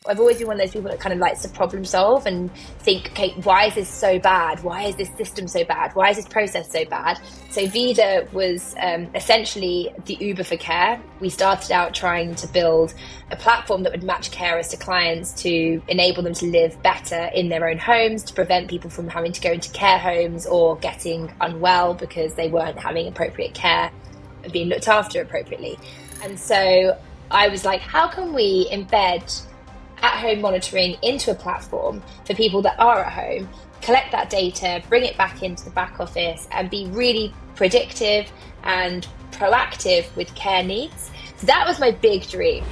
I've always been one of those people that kind of likes to problem solve and think, okay, why is this so bad? Why is this system so bad? Why is this process so bad? So Vida was essentially the Uber for care. We started out trying to build a platform that would match carers to clients to enable them to live better in their own homes, to prevent people from having to go into care homes or getting unwell because they weren't having appropriate care and being looked after appropriately. And so I was like, how can we embed at-home monitoring into a platform for people that are at home, collect that data, bring it back into the back office and be really predictive and proactive with care needs. So that was my big dream.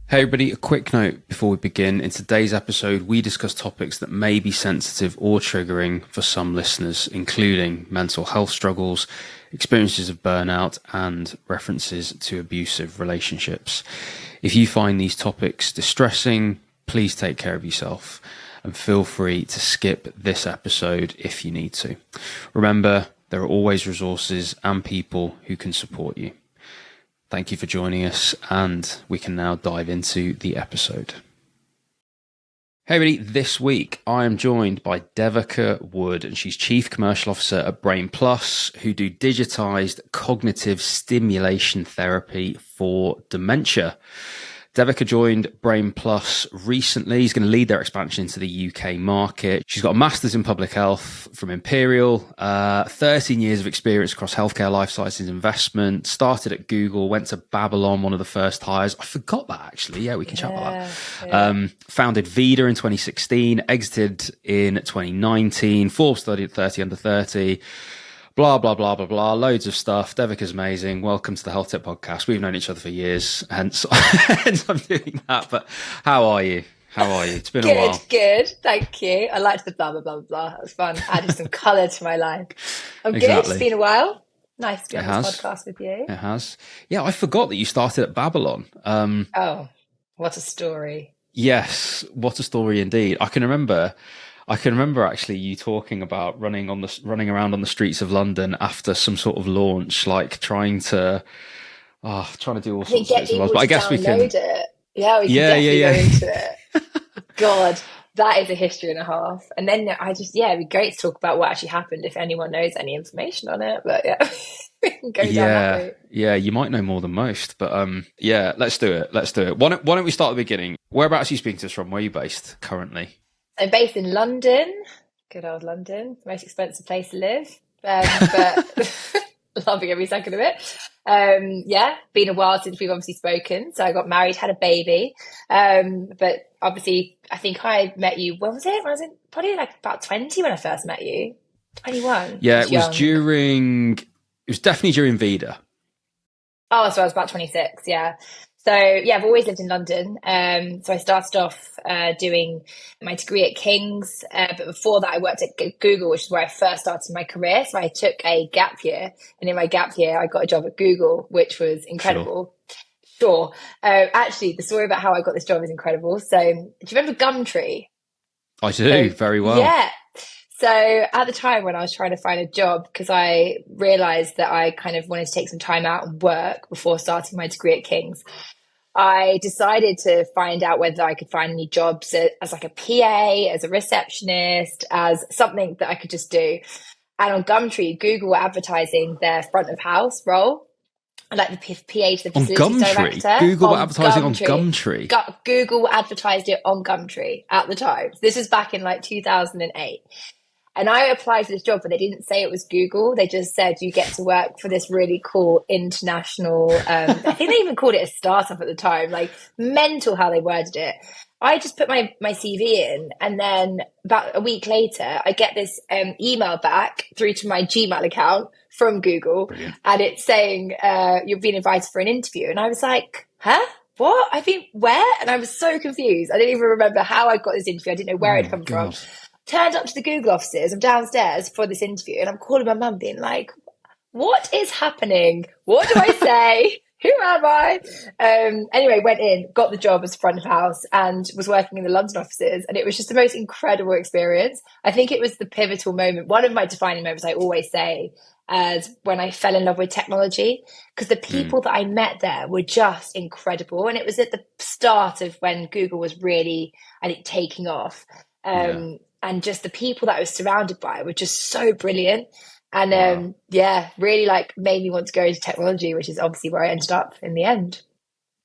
Hey everybody, a quick note before we begin. In today's episode, we discuss topics that may be sensitive or triggering for some listeners, including mental health struggles, experiences of burnout, and references to abusive relationships. If you find these topics distressing, please take care of yourself and feel free to skip this episode if you need to. Remember, there are always resources and people who can support you. Thank you for joining us, and we can now dive into the episode. Hey everybody, this week I am joined by Devika Wood, and she's Chief Commercial Officer at Brain Plus, who do digitised cognitive stimulation therapy for dementia. Devika joined Brain Plus recently. She's going to lead their expansion into the UK market. She's got a master's in public health from Imperial, 13 years of experience across healthcare, life sciences, investment, started at Google, went to Babylon, one of the first hires. I forgot that actually. Yeah, we can chat about that. Yeah. Founded Vida in 2016, exited in 2019, Forbes study at 30 under 30. Blah, blah, blah, blah, blah. Loads of stuff. Devika's amazing. Welcome to the Healthtech Podcast. We've known each other for years, hence I'm doing that. But how are you? How are you? It's been a while. Good. Thank you. I liked the blah, blah, blah, blah. That was fun. Added some colour to my life. I'm Exactly. good. It's been a while. Nice to be on this podcast with you. It has. Yeah, I forgot that you started at Babylon. Oh, what a story. Yes, what a story indeed. I can remember actually you talking about running around on the streets of London after some sort of launch, like trying to do all sorts of bits and bobs. But I guess we can. It. Yeah, we can definitely go into it. God, that is a history and a half. And then it'd be great to talk about what actually happened if anyone knows any information on it. But yeah, we can go down that route. Yeah, you might know more than most. But let's do it. Why don't we start at the beginning? Whereabouts are you speaking to us from? Where are you based currently? I'm based in London, good old London, the most expensive place to live, but loving every second of it. Been a while since we've obviously spoken. So I got married, had a baby, but obviously I think I met you, when was it? When I was probably like about 20 when I first met you, 21. Yeah, it was definitely during Vida. Oh, so I was about 26, yeah. So yeah, I've always lived in London. So I started off doing my degree at King's, but before that I worked at Google, which is where I first started my career. So I took a gap year, and in my gap year I got a job at Google, which was incredible. Sure. Actually, the story about how I got this job is incredible. So do you remember Gumtree? I do, very well. Yeah. So at the time when I was trying to find a job, because I realised that I kind of wanted to take some time out and work before starting my degree at King's, I decided to find out whether I could find any jobs as like a PA, as a receptionist, as something that I could just do. And on Gumtree, Google were advertising their front of house role, like the PA to the facilities director. Google were advertising on Gumtree. Google advertised it on Gumtree at the time. This is back in like 2008. And I applied for this job, but they didn't say it was Google. They just said you get to work for this really cool international, I think they even called it a startup at the time, like mental how they worded it. I just put my CV in, and then about a week later, I get this email back through to my Gmail account from Google. Brilliant. And it's saying, you've been invited for an interview. And I was like, huh? What? I've been where? And I was so confused. I didn't even remember how I got this interview. I didn't know where it'd come from. Turned up to the Google offices. I'm downstairs for this interview, and I'm calling my mum being like, what is happening? What do I say? Who am I? Anyway, went in, got the job as front of house, and was working in the London offices. And it was just the most incredible experience. I think it was the pivotal moment. One of my defining moments, I always say, as when I fell in love with technology, because the people that I met there were just incredible. And it was at the start of when Google was really, I think, taking off. And just the people that I was surrounded by were just so brilliant. And really like made me want to go into technology, which is obviously where I ended up in the end.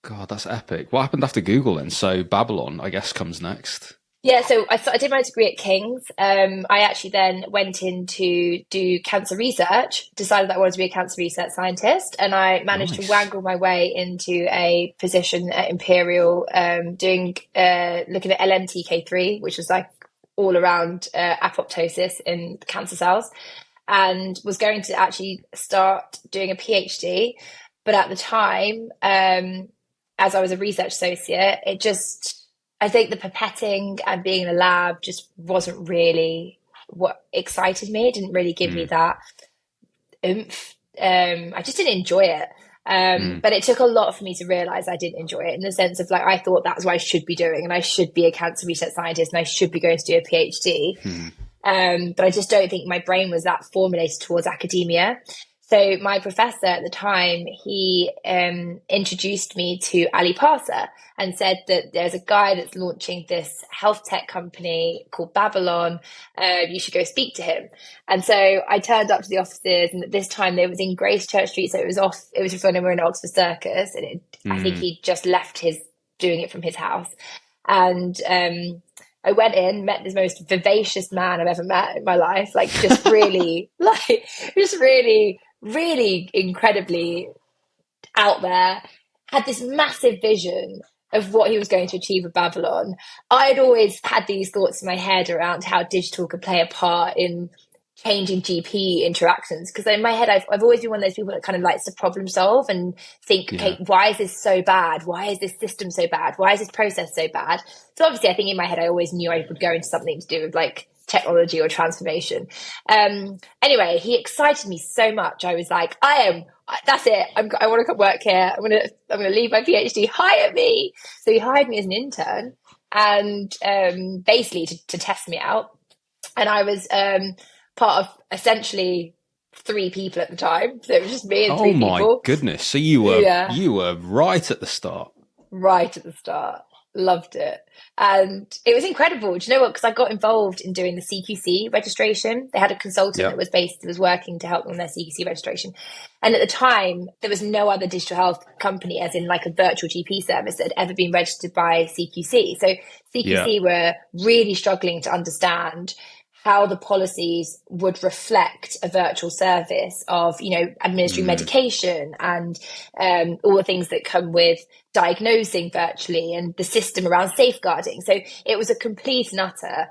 God, that's epic. What happened after Google then? So Babylon, I guess, comes next. Yeah, so I did my degree at King's. I actually then went in to do cancer research, decided that I wanted to be a cancer research scientist, and I managed to wangle my way into a position at Imperial, looking at LMTK3, which was like all around apoptosis in cancer cells, and was going to actually start doing a PhD. But at the time, as I was a research associate, I think the pipetting and being in a lab just wasn't really what excited me. It didn't really give me that oomph. I just didn't enjoy it. But it took a lot for me to realize I didn't enjoy it, in the sense of like, I thought that's what I should be doing, and I should be a cancer research scientist, and I should be going to do a PhD. But I just don't think my brain was that formulated towards academia. So my professor at the time, he introduced me to Ali Parsa and said that there's a guy that's launching this health tech company called Babylon. You should go speak to him. And so I turned up to the offices, and at this time they was in Grace Church Street. So it was just when we were in Oxford Circus, and I think he just left doing it from his house. And I went in, met this most vivacious man I've ever met in my life, like just really, really incredibly out there, had this massive vision of what he was going to achieve with Babylon. I'd always had these thoughts in my head around how digital could play a part in changing GP interactions, because in my head I've always been one of those people that kind of likes to problem solve and think, okay, why is this so bad? Why is this system so bad? Why is this process so bad? So obviously I think in my head I always knew I would go into something to do with like technology or transformation. Anyway, he excited me so much. I was like, that's it. I want to come work here. I'm going to leave my PhD. Hire me. So he hired me as an intern, and basically to test me out. And I was part of essentially 3 people at the time. So it was just me and 3 people. Oh my goodness. So you were right at the start. Right at the start. Loved it. And it was incredible. Do you know what? Because I got involved in doing the CQC registration. They had a consultant that was working to help them on their CQC registration. And at the time, there was no other digital health company, as in like a virtual GP service, that had ever been registered by CQC. So CQC were really struggling to understand how the policies would reflect a virtual service of, administering medication and all the things that come with diagnosing virtually, and the system around safeguarding. So it was a complete and utter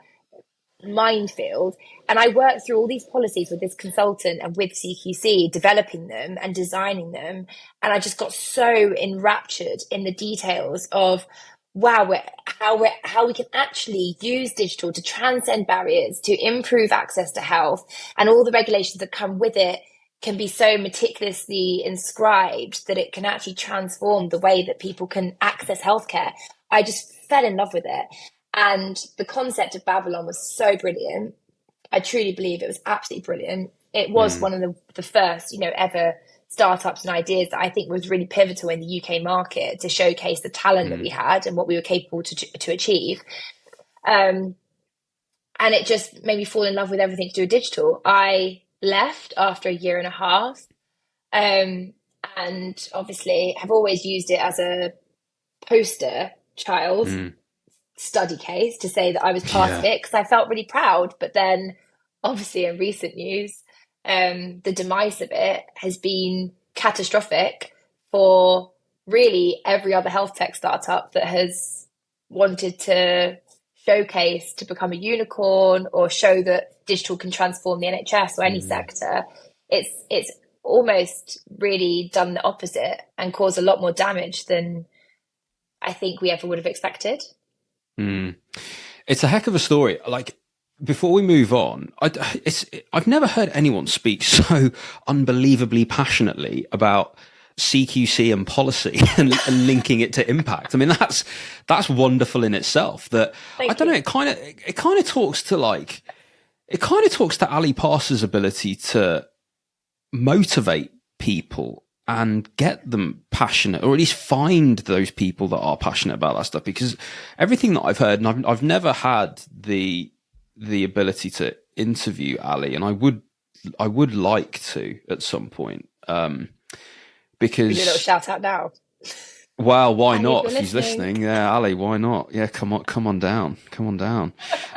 minefield. And I worked through all these policies with this consultant and with CQC, developing them and designing them. And I just got so enraptured in the details of, wow, how we can actually use digital to transcend barriers, to improve access to health, and all the regulations that come with it can be so meticulously inscribed that it can actually transform the way that people can access healthcare. I just fell in love with it. And the concept of Babylon was so brilliant. I truly believe it was absolutely brilliant. It was one of the first, ever startups and ideas that I think was really pivotal in the UK market to showcase the talent that we had and what we were capable to achieve. And it just made me fall in love with everything to do with digital. I left after 1.5 years, and obviously have always used it as a poster child study case to say that I was part of it, because I felt really proud. But then obviously in recent news, the demise of it has been catastrophic for really every other health tech startup that has wanted to showcase to become a unicorn or show that digital can transform the NHS or any sector. It's almost really done the opposite and caused a lot more damage than I think we ever would have expected. It's a heck of a story. Like, before we move on, I've never heard anyone speak so unbelievably passionately about CQC and policy and linking it to impact. I mean, that's wonderful in itself. That I don't know. It kind of talks to Ali Parsa's ability to motivate people and get them passionate, or at least find those people that are passionate about that stuff. Because everything that I've heard, and I've never had the ability to interview Ali, and I would like to at some point, because we do a little shout out now. Well, why Ali, not? If he's listening, yeah, Ali, why not? Yeah, come on down.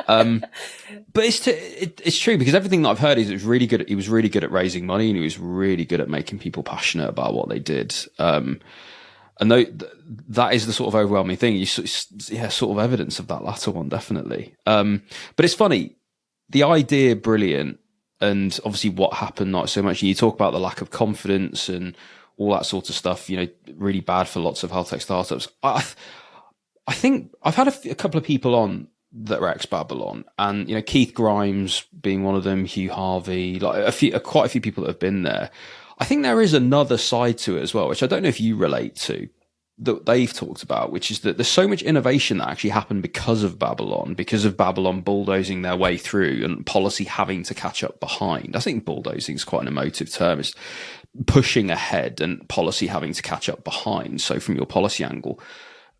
But it's true, because everything that I've heard is he was really good at raising money, and he was really good at making people passionate about what they did. And that is the sort of overwhelming thing. Sort of evidence of that latter one, definitely. But it's funny, the idea, brilliant, and obviously what happened, not so much. You talk about the lack of confidence and all that sort of stuff, really bad for lots of health tech startups. I think I've had a couple of people on that are ex-Babylon, and, Keith Grimes being one of them, Hugh Harvey, quite a few people that have been there. I think there is another side to it as well, which I don't know if you relate to, that they've talked about, which is that there's so much innovation that actually happened because of Babylon bulldozing their way through and policy having to catch up behind. I think bulldozing is quite an emotive term. It's pushing ahead and policy having to catch up behind. So from your policy angle,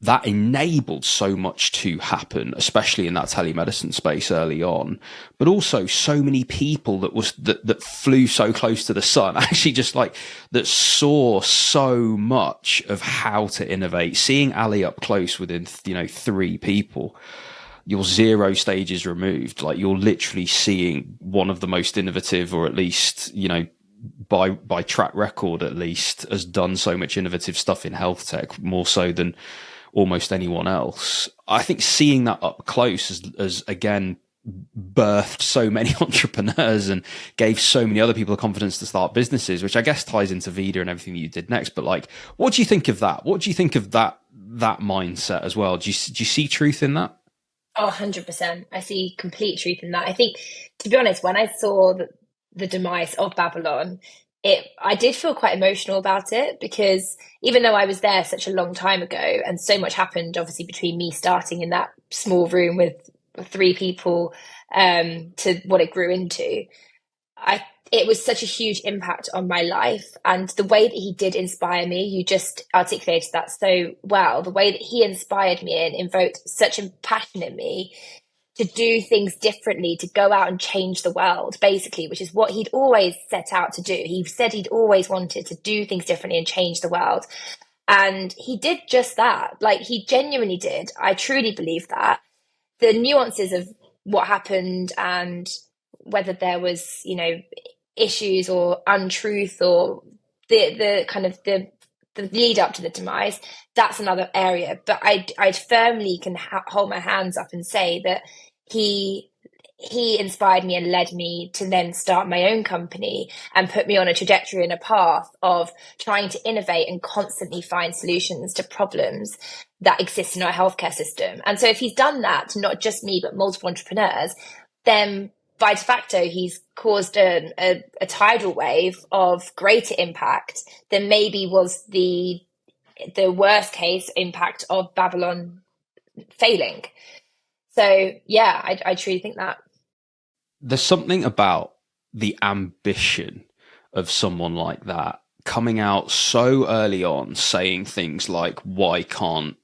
that enabled so much to happen, especially in that telemedicine space early on, but also so many people that flew so close to the sun, actually just that saw so much of how to innovate. Seeing Ali up close within, 3 people, you're 0 stages removed. You're literally seeing one of the most innovative, or at least, by track record, at least, has done so much innovative stuff in health tech, more so than almost anyone else. I think seeing that up close has again birthed so many entrepreneurs and gave so many other people the confidence to start businesses, which I guess ties into Vida and everything that you did next. But what do you think of that? What do you think of that mindset as well? Do you see truth in that? Oh, 100%. I see complete truth in that. I think, to be honest, when I saw the demise of Babylon, I did feel quite emotional about it, because even though I was there such a long time ago and so much happened, obviously, between me starting in that small room with 3 people to what it grew into, it was such a huge impact on my life. And the way that he did inspire me, you just articulated that so well, the way that he inspired me and invoked such a passion in me to do things differently, to go out and change the world, basically, which is what he'd always set out to do. He said he'd always wanted to do things differently and change the world. And he did just that. He genuinely did. I truly believe that. The nuances of what happened and whether there was, issues or untruth or the kind of the lead up to the demise, that's another area. But I firmly can hold my hands up and say that he inspired me and led me to then start my own company and put me on a trajectory and a path of trying to innovate and constantly find solutions to problems that exist in our healthcare system. And so if he's done that to not just me, but multiple entrepreneurs, then by de facto, he's caused a tidal wave of greater impact than maybe was the worst case impact of Babylon failing. So, yeah, I truly think that. There's something about the ambition of someone like that coming out so early on, saying things like, why can't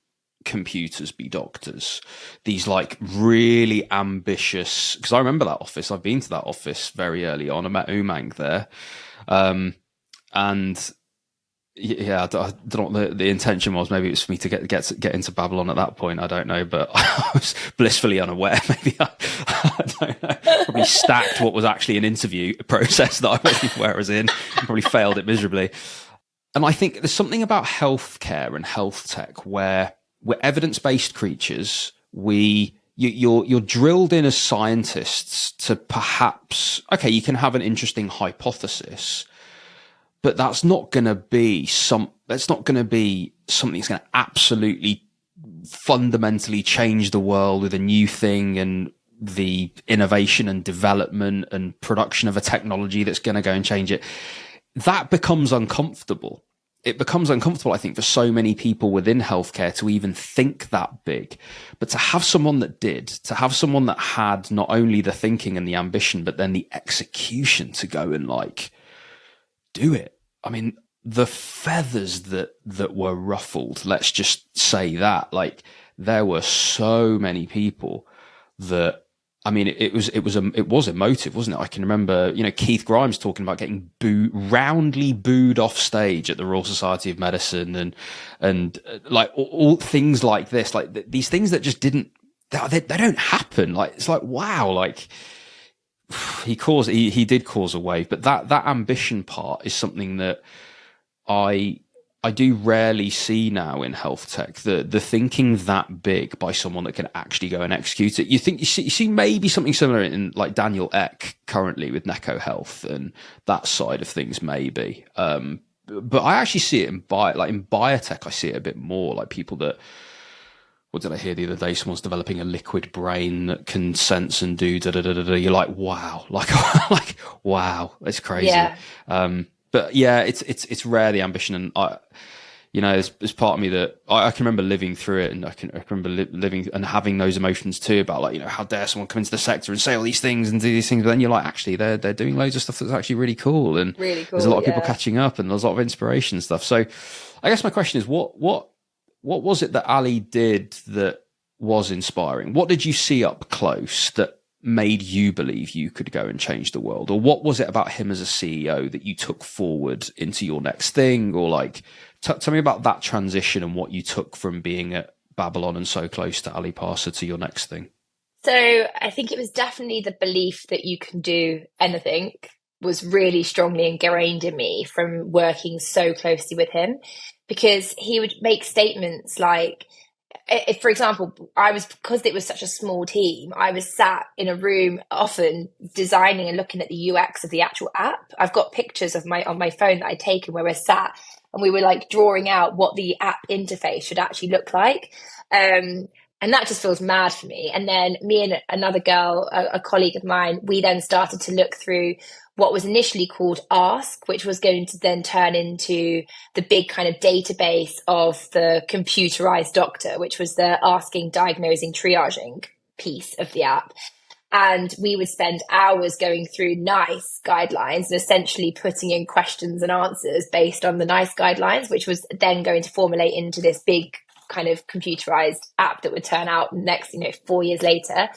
computers be doctors? These really ambitious, because I remember that office. I've been to that office very early on. I met Umang there. And yeah, I don't know what the intention was. Maybe it was for me to get into Babylon at that point. I don't know, but I was blissfully unaware. Maybe I don't know. Probably stacked what was actually an interview process that I wasn't aware I was in. Probably failed it miserably. And I think there's something about healthcare and health tech where we're evidence-based creatures. You're drilled in as scientists to perhaps, okay, you can have an interesting hypothesis, but that's not going to be something that's going to absolutely fundamentally change the world with a new thing and the innovation and development and production of a technology that's going to go and change it. That becomes uncomfortable. It becomes uncomfortable, I think, for so many people within healthcare to even think that big. But to have someone that did, to have someone that had not only the thinking and the ambition, but then the execution to go and do it. I mean, the feathers that were ruffled, let's just say that, like, there were so many people that, I mean, it was emotive, wasn't it? I can remember, Keith Grimes talking about getting roundly booed off stage at the Royal Society of Medicine, and like all things like this, like these things that just they don't happen. Like, it's like, wow, like he did cause a wave, but that ambition part is something that I do rarely see now in health tech, the thinking that big by someone that can actually go and execute it. You see maybe something similar in like Daniel Ek currently with Neko Health and that side of things, maybe. But I actually see it in biotech. I see it a bit more like people that, what did I hear the other day? Someone's developing a liquid brain that can sense and do da da da da da. You're like, wow, like wow, that's crazy. Yeah. But yeah, it's rare, the ambition, and there's part of me that I can remember living through it, and I can remember living and having those emotions too about, like, how dare someone come into the sector and say all these things and do these things, but then you're like, actually they're doing loads of stuff that's actually really cool, and really cool, there's a lot of people catching up, and there's a lot of inspiration stuff. So I guess my question is, what was it that Ali did that was inspiring? What did you see up close that made you believe you could go and change the world? Or what was it about him as a CEO that you took forward into your next thing? Or like, tell me about that transition and what you took from being at Babylon and so close to Ali Parsa to your next thing. So I think it was definitely the belief that you can do anything was really strongly ingrained in me from working so closely with him, because he would make statements like, if, for example, because it was such a small team, I was sat in a room often designing and looking at the UX of the actual app. I've got pictures on my phone that I'd taken where we're sat and we were like drawing out what the app interface should actually look like. And that just feels mad for me. And then me and another girl, a colleague of mine, we then started to look through what was initially called Ask, which was going to then turn into the big kind of database of the computerized doctor, which was the asking, diagnosing, triaging piece of the app. And we would spend hours going through NICE guidelines and essentially putting in questions and answers based on the NICE guidelines, which was then going to formulate into this big kind of computerized app that would turn out next, 4 years later.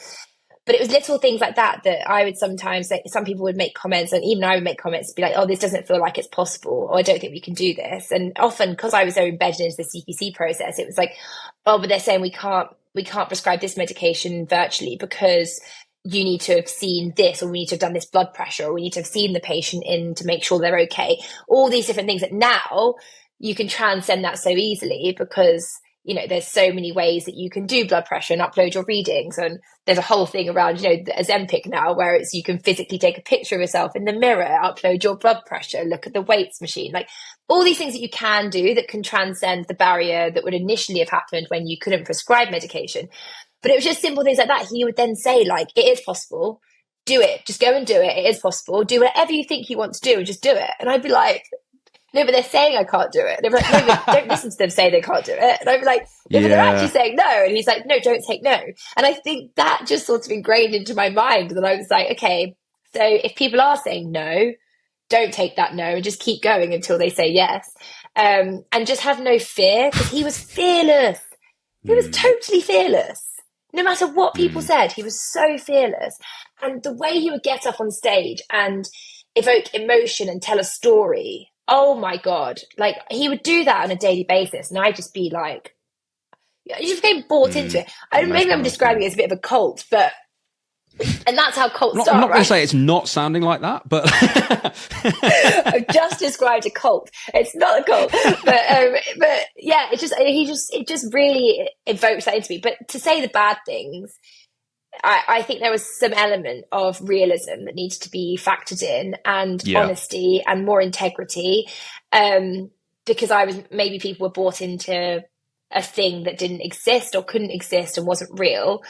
But it was little things like that I would sometimes say, some people would make comments, and even I would make comments to be like, oh, this doesn't feel like it's possible, or I don't think we can do this. And often, because I was so embedded into the CPC process, it was like, oh, but they're saying we can't prescribe this medication virtually because you need to have seen this, or we need to have done this blood pressure, or we need to have seen the patient in to make sure they're okay. All these different things that now you can transcend that so easily because there's so many ways that you can do blood pressure and upload your readings. And there's a whole thing around, the Ozempic now, where you can physically take a picture of yourself in the mirror, upload your blood pressure, look at the weights machine, like all these things that you can do that can transcend the barrier that would initially have happened when you couldn't prescribe medication. But it was just simple things like that. He would then say, like, it is possible. Do it. Just go and do it. It is possible. Do whatever you think you want to do and just do it. And I'd be like, no, but they're saying I can't do it. They're like, no, but don't listen to them say they can't do it. And I'd be like, no, but they're actually saying no. And he's like, no, don't take no. And I think that just sort of ingrained into my mind that I was like, okay, so if people are saying no, don't take that no and just keep going until they say yes. And just have no fear, because he was fearless. He was totally fearless. No matter what people said, he was so fearless. And the way he would get up on stage and evoke emotion and tell a story, oh my God, like he would do that on a daily basis. And I'd just be like, you just became bought into it. Maybe I'm describing it as a bit of a cult, but, and that's how cults start. I'm not going to say it's not sounding like that, but I've just described a cult. It's not a cult, but yeah, it just really evokes that into me. But to say the bad things, I think there was some element of realism that needs to be factored in, and honesty and more integrity, because maybe people were bought into a thing that didn't exist or couldn't exist and wasn't real.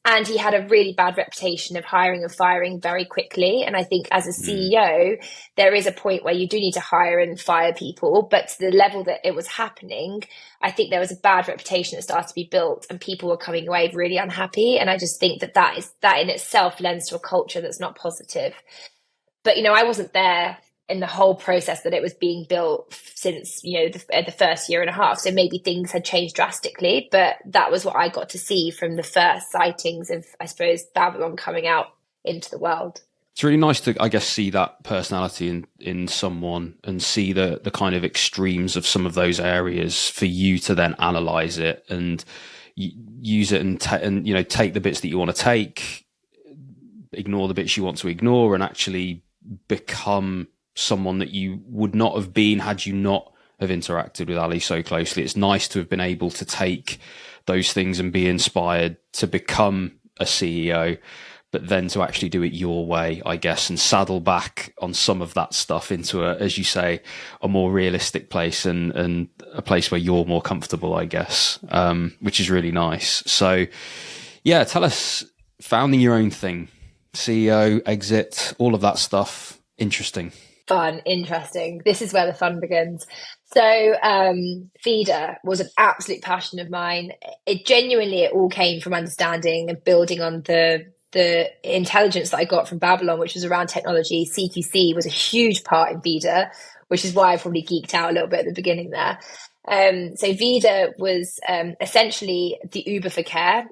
And he had a really bad reputation of hiring and firing very quickly. And I think as a CEO, there is a point where you do need to hire and fire people. But to the level that it was happening, I think there was a bad reputation that started to be built and people were coming away really unhappy. And I just think that in itself lends to a culture that's not positive. But, I wasn't there in the whole process that it was being built since, the first year and a half. So maybe things had changed drastically, but that was what I got to see from the first sightings of, I suppose, Babylon coming out into the world. It's really nice to, I guess, see that personality in someone and see the kind of extremes of some of those areas for you to then analyze it and use it and take the bits that you want to take, ignore the bits you want to ignore, and actually become someone that you would not have been had you not have interacted with Ali so closely. It's nice to have been able to take those things and be inspired to become a CEO, but then to actually do it your way, I guess, and saddle back on some of that stuff into a, as you say, a more realistic place and a place where you're more comfortable, I guess, which is really nice. So yeah, tell us, founding your own thing, CEO, exit, all of that stuff. Interesting. Fun, interesting. This is where the fun begins. So Vida was an absolute passion of mine. It all came from understanding and building on the intelligence that I got from Babylon, which was around technology. CQC was a huge part in Vida, which is why I probably geeked out a little bit at the beginning there. So Vida was essentially the Uber for care.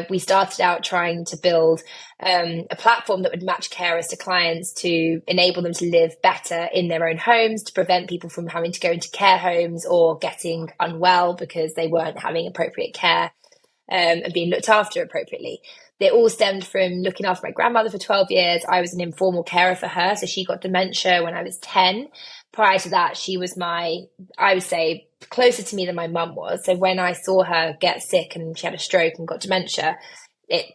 We started out trying to build a platform that would match carers to clients to enable them to live better in their own homes, to prevent people from having to go into care homes or getting unwell because they weren't having appropriate care and being looked after appropriately. They all stemmed from looking after my grandmother for 12 years. I was an informal carer for her. So she got dementia when I was 10. Prior to that, she was I would say, closer to me than my mum was. So when I saw her get sick and she had a stroke and got dementia, it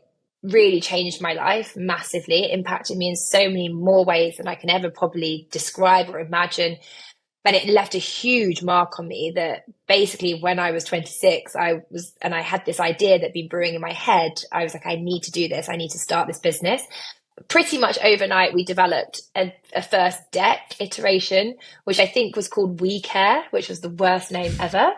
really changed my life massively. It impacted me in so many more ways than I can ever probably describe or imagine. But it left a huge mark on me that basically when I was 26, I had this idea that'd been brewing in my head. I was like, I need to do this. I need to start this business. Pretty much overnight, we developed a first deck iteration, which I think was called We Care, which was the worst name ever.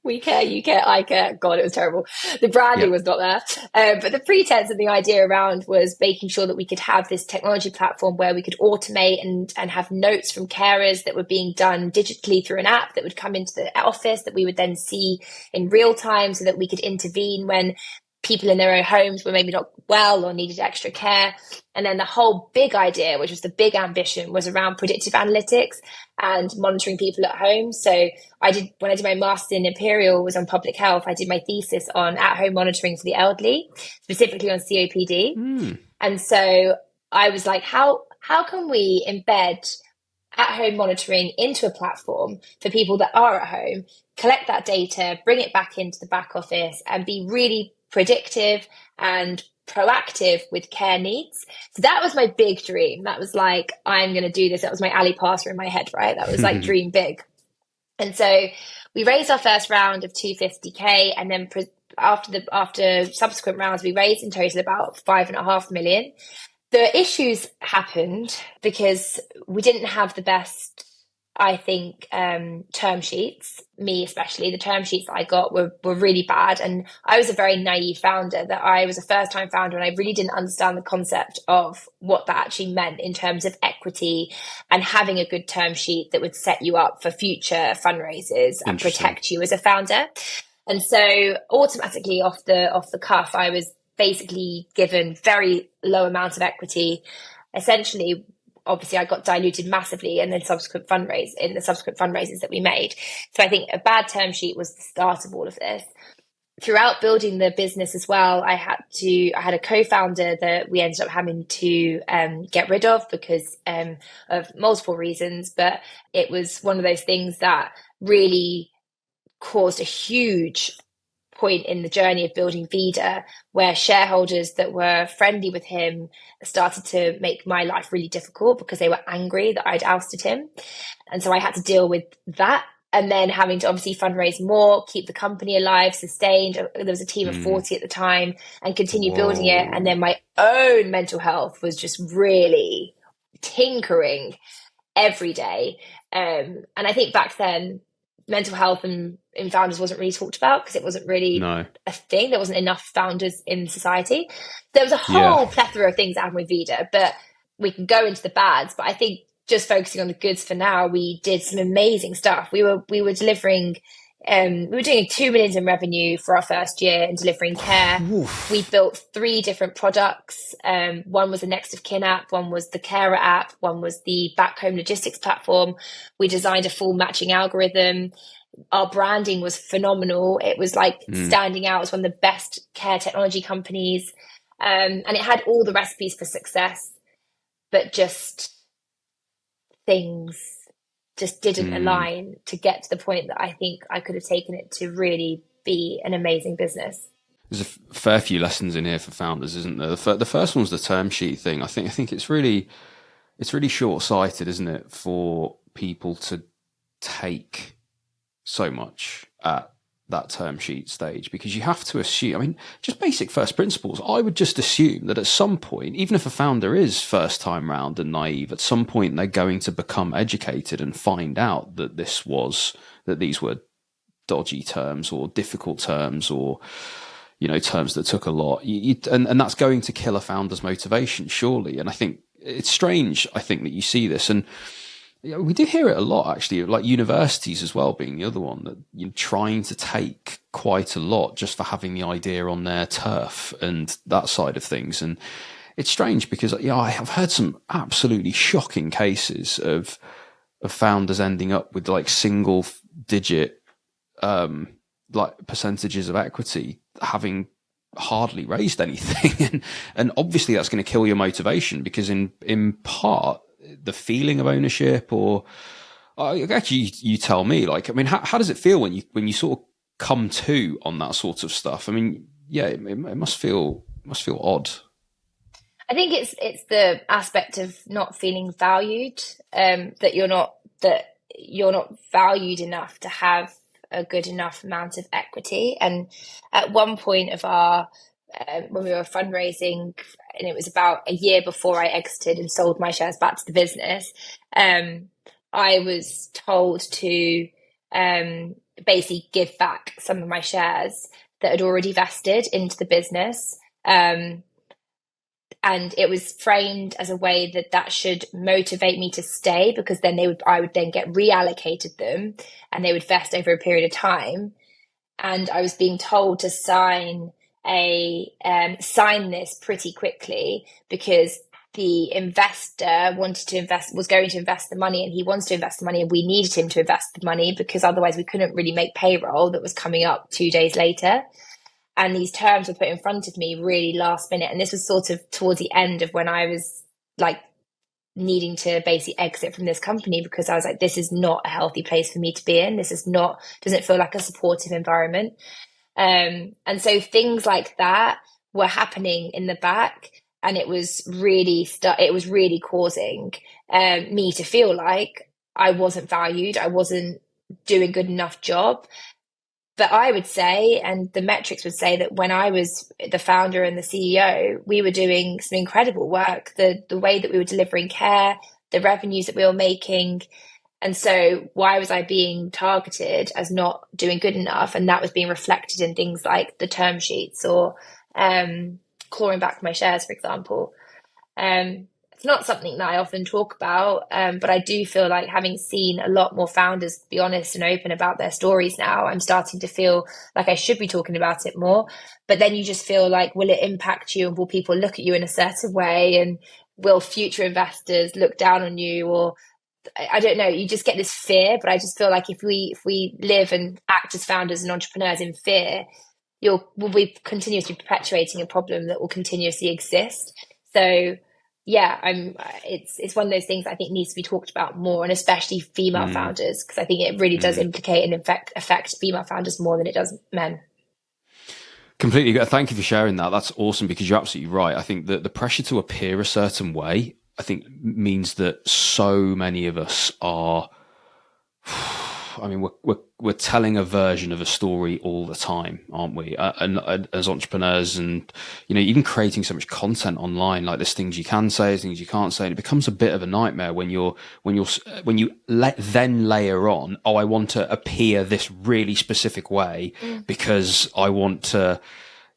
We care, you care, I care. God, it was terrible. The branding was not there. But the pretense and the idea around was making sure that we could have this technology platform where we could automate and have notes from carers that were being done digitally through an app that would come into the office that we would then see in real time so that we could intervene when people in their own homes were maybe not well or needed extra care. And then the whole big idea, which was the big ambition, was around predictive analytics and monitoring people at home. So when I did my master's in Imperial, was on public health. I did my thesis on at-home monitoring for the elderly, specifically on COPD. And so I was like, how can we embed at-home monitoring into a platform for people that are at home, collect that data, bring it back into the back office, and be really predictive and proactive with care needs. So that was my big dream. That was like, I'm going to do this. That was my Ali passer in my head, right? That was like dream big. And so we raised our first round of 250K. And then after subsequent rounds, we raised in total about 5.5 million. The issues happened because we didn't have the best, I think, term sheets. Me especially, the term sheets that I got were really bad. And I was a very naive founder, that I was a first time founder, and I really didn't understand the concept of what that actually meant in terms of equity and having a good term sheet that would set you up for future fundraisers and protect you as a founder. And so automatically off the cuff, I was basically given very low amounts of equity. Essentially, obviously I got diluted massively in the subsequent fundraisers that we made. So I think a bad term sheet was the start of all of this. Throughout building the business as well, I had a co-founder that we ended up having to get rid of because of multiple reasons. But it was one of those things that really caused a huge point in the journey of building Vida, where shareholders that were friendly with him started to make my life really difficult because they were angry that I'd ousted him. And so I had to deal with that. And then having to obviously fundraise more, keep the company alive, sustained. There was a team of 40 at the time, and continue building it. And then my own mental health was just really tinkering every day. And I think back then, mental health in founders wasn't really talked about because it wasn't really a thing. There wasn't enough founders in society. There was a whole plethora of things that happened with Vida, but we can go into the bads. But I think just focusing on the goods for now, we did some amazing stuff. We were delivering, we were doing 2 million in revenue for our first year in delivering care. Oof. We built 3 different products. One was the next of kin app, one was the carer app, one was the back home logistics platform. We designed a full matching algorithm. Our branding was phenomenal. It was like standing out as one of the best care technology companies. And it had all the recipes for success, but just things just didn't align to get to the point that I think I could have taken it to really be an amazing business. There's a fair few lessons in here for founders, isn't there? The first one's the term sheet thing. I think it's really short-sighted, isn't it, for people to take so much at that term sheet stage, because you have to assume, I mean, just basic first principles. I would just assume that at some point, even if a founder is first time round and naive, at some point they're going to become educated and find out that these were dodgy terms or difficult terms, or, you know, terms that took a lot. And that's going to kill a founder's motivation, surely. And I think it's strange, I think, that you see this. And we do hear it a lot, actually, like universities as well being the other one, that you're trying to take quite a lot just for having the idea on their turf and that side of things. And it's strange because, I have heard some absolutely shocking cases of founders ending up with like single digit like percentages of equity, having hardly raised anything. And obviously that's going to kill your motivation, because in part, the feeling of ownership, or actually you tell me, like, I mean, how does it feel when you sort of come to on that sort of stuff? I mean, yeah, it must feel odd. I think it's the aspect of not feeling valued, that you're not valued enough to have a good enough amount of equity. And at one point of our when we were fundraising, and it was about a year before I exited and sold my shares back to the business, I was told to basically give back some of my shares that had already vested into the business. And it was framed as a way that should motivate me to stay, because then I would then get reallocated them and they would vest over a period of time. And I was being told to sign this pretty quickly, because the investor was going to invest the money, and he wants to invest the money, and we needed him to invest the money because otherwise we couldn't really make payroll that was coming up 2 days later. And these terms were put in front of me really last minute. And this was sort of towards the end of when I was like needing to basically exit from this company, because I was like, this is not a healthy place for me to be in. Doesn't feel like a supportive environment. And so things like that were happening in the back, and it was really causing me to feel like I wasn't valued. I wasn't doing a good enough job. But I would say, and the metrics would say, that when I was the founder and the CEO, we were doing some incredible work. The way that we were delivering care, the revenues that we were making. And so why was I being targeted as not doing good enough? And that was being reflected in things like the term sheets, or clawing back my shares, for example. It's not something that I often talk about, but I do feel like, having seen a lot more founders be honest and open about their stories now, I'm starting to feel like I should be talking about it more. But then you just feel like, will it impact you, and will people look at you in a certain way, and will future investors look down on you? Or I don't know, you just get this fear. But I just feel like if we live and act as founders and entrepreneurs in fear, we'll be continuously perpetuating a problem that will continuously exist. So yeah, it's one of those things I think needs to be talked about more, and especially female founders, because I think it really does implicate and affect female founders more than it does men. Completely. Thank you for sharing that. That's awesome, because you're absolutely right. I think that the pressure to appear a certain way, I think, means that so many of us are, I mean, we're telling a version of a story all the time, aren't we? And as entrepreneurs, and, you know, even creating so much content online, like there's things you can say, there's things you can't say, and it becomes a bit of a nightmare when you then layer on, oh, I want to appear this really specific way because I want to,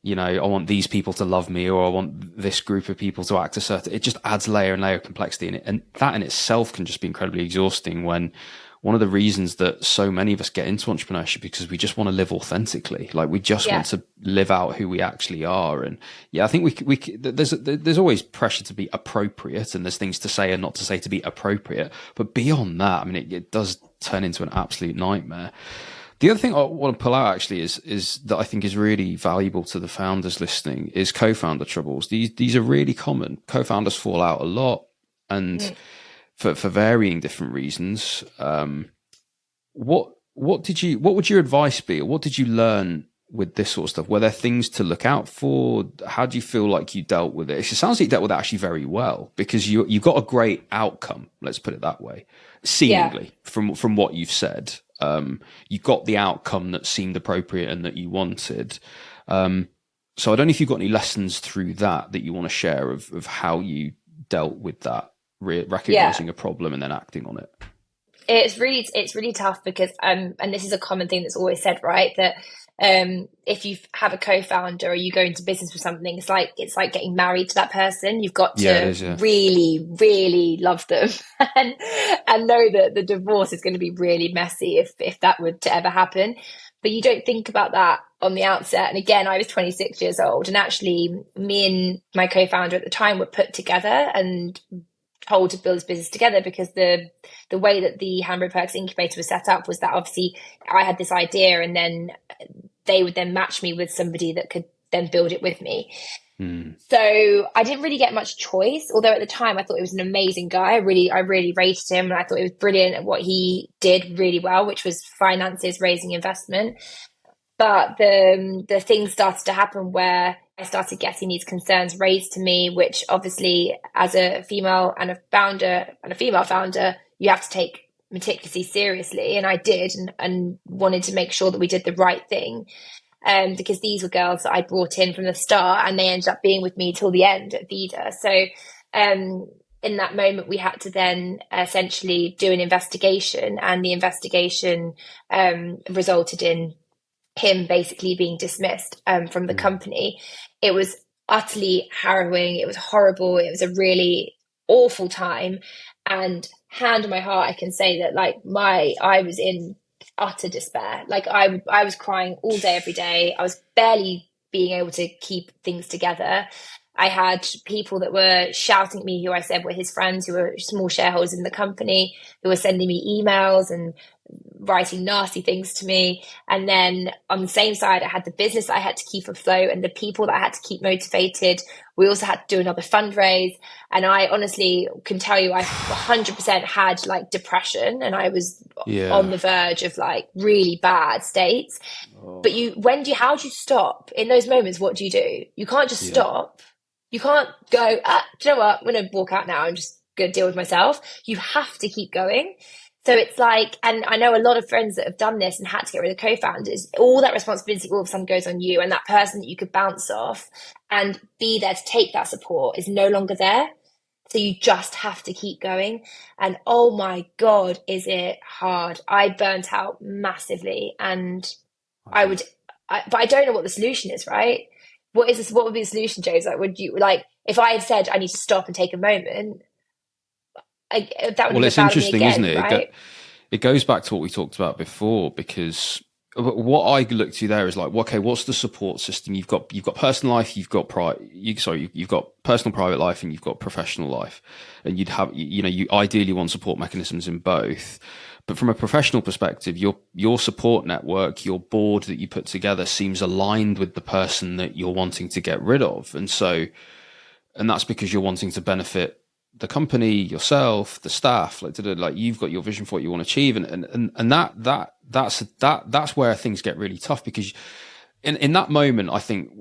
I want these people to love me, or I want this group of people to act a certain, it just adds layer and layer of complexity in it. And that in itself can just be incredibly exhausting, when one of the reasons that so many of us get into entrepreneurship, because we just want to live authentically. Like, we just want to live out who we actually are. And I think there's always pressure to be appropriate, and there's things to say and not to say to be appropriate. But beyond that, I mean, it does turn into an absolute nightmare. The other thing I want to pull out actually is that I think is really valuable to the founders listening is co-founder troubles. These are really common. Co-founders fall out a lot, and for varying different reasons. What would your advice be, or what did you learn with this sort of stuff? Were there things to look out for? How do you feel like you dealt with it? It sounds like you dealt with it actually very well, because you got a great outcome. Let's put it that way. Seemingly, from what you've said. You got the outcome that seemed appropriate and that you wanted. So I don't know if you've got any lessons through that you want to share of how you dealt with that, recognizing a problem and then acting on it. It's really tough because, and this is a common thing that's always said, right? That if you have a co-founder or you go into business with something, it's like getting married to that person. You've got to really, really love them and know that the divorce is going to be really messy if that were to ever happen. But you don't think about that on the outset. And again, I was 26 years old, and actually me and my co-founder at the time were put together and told to build this business together, because the way that the Hamburg Perks incubator was set up was that obviously I had this idea, and then they would then match me with somebody that could then build it with me. So I didn't really get much choice, although at the time I thought he was an amazing guy. I really rated him, and I thought it was brilliant at what he did really well, which was finances, raising investment. But the things started to happen where I started getting these concerns raised to me, which obviously as a female and a female founder, you have to take meticulously seriously. And I did, and wanted to make sure that we did the right thing. Because these were girls that I brought in from the start, and they ended up being with me till the end at Vida. So in that moment, we had to then essentially do an investigation, and the investigation resulted in him basically being dismissed from the company. It was utterly harrowing. It was horrible. It was a really awful time. And hand on my heart, I can say that I was in utter despair. Like I was crying all day, every day. I was barely being able to keep things together. I had people that were shouting at me, who I said were his friends, who were small shareholders in the company, who were sending me emails and writing nasty things to me. And then on the same side, I had the business that I had to keep afloat and the people that I had to keep motivated. We also had to do another fundraise. And I honestly can tell you, I 100% had like depression, and I was on the verge of like really bad states. But how do you stop in those moments? What do? You can't just stop. You can't go, do you know what? I'm going to walk out now. I'm just going to deal with myself. You have to keep going. So it's like, and I know a lot of friends that have done this and had to get rid of co-founders. All that responsibility all of a sudden goes on you, and that person that you could bounce off and be there to take that support is no longer there. So you just have to keep going. And oh my God, is it hard? I burnt out massively, and but I don't know what the solution is, right? What is this? What would be the solution, James? Like, would you if I had said I need to stop and take a moment? That would it's interesting, again, isn't it? Right? It goes back to what we talked about before, because what I look to there is like, okay, what's the support system? You've got personal life, you've got you've got personal private life, and you've got professional life, and you'd have you ideally want support mechanisms in both. But from a professional perspective, your support network, your board that you put together seems aligned with the person that you're wanting to get rid of. And that's because you're wanting to benefit the company, yourself, the staff, like you've got your vision for what you want to achieve. And that's where things get really tough, because in that moment, I think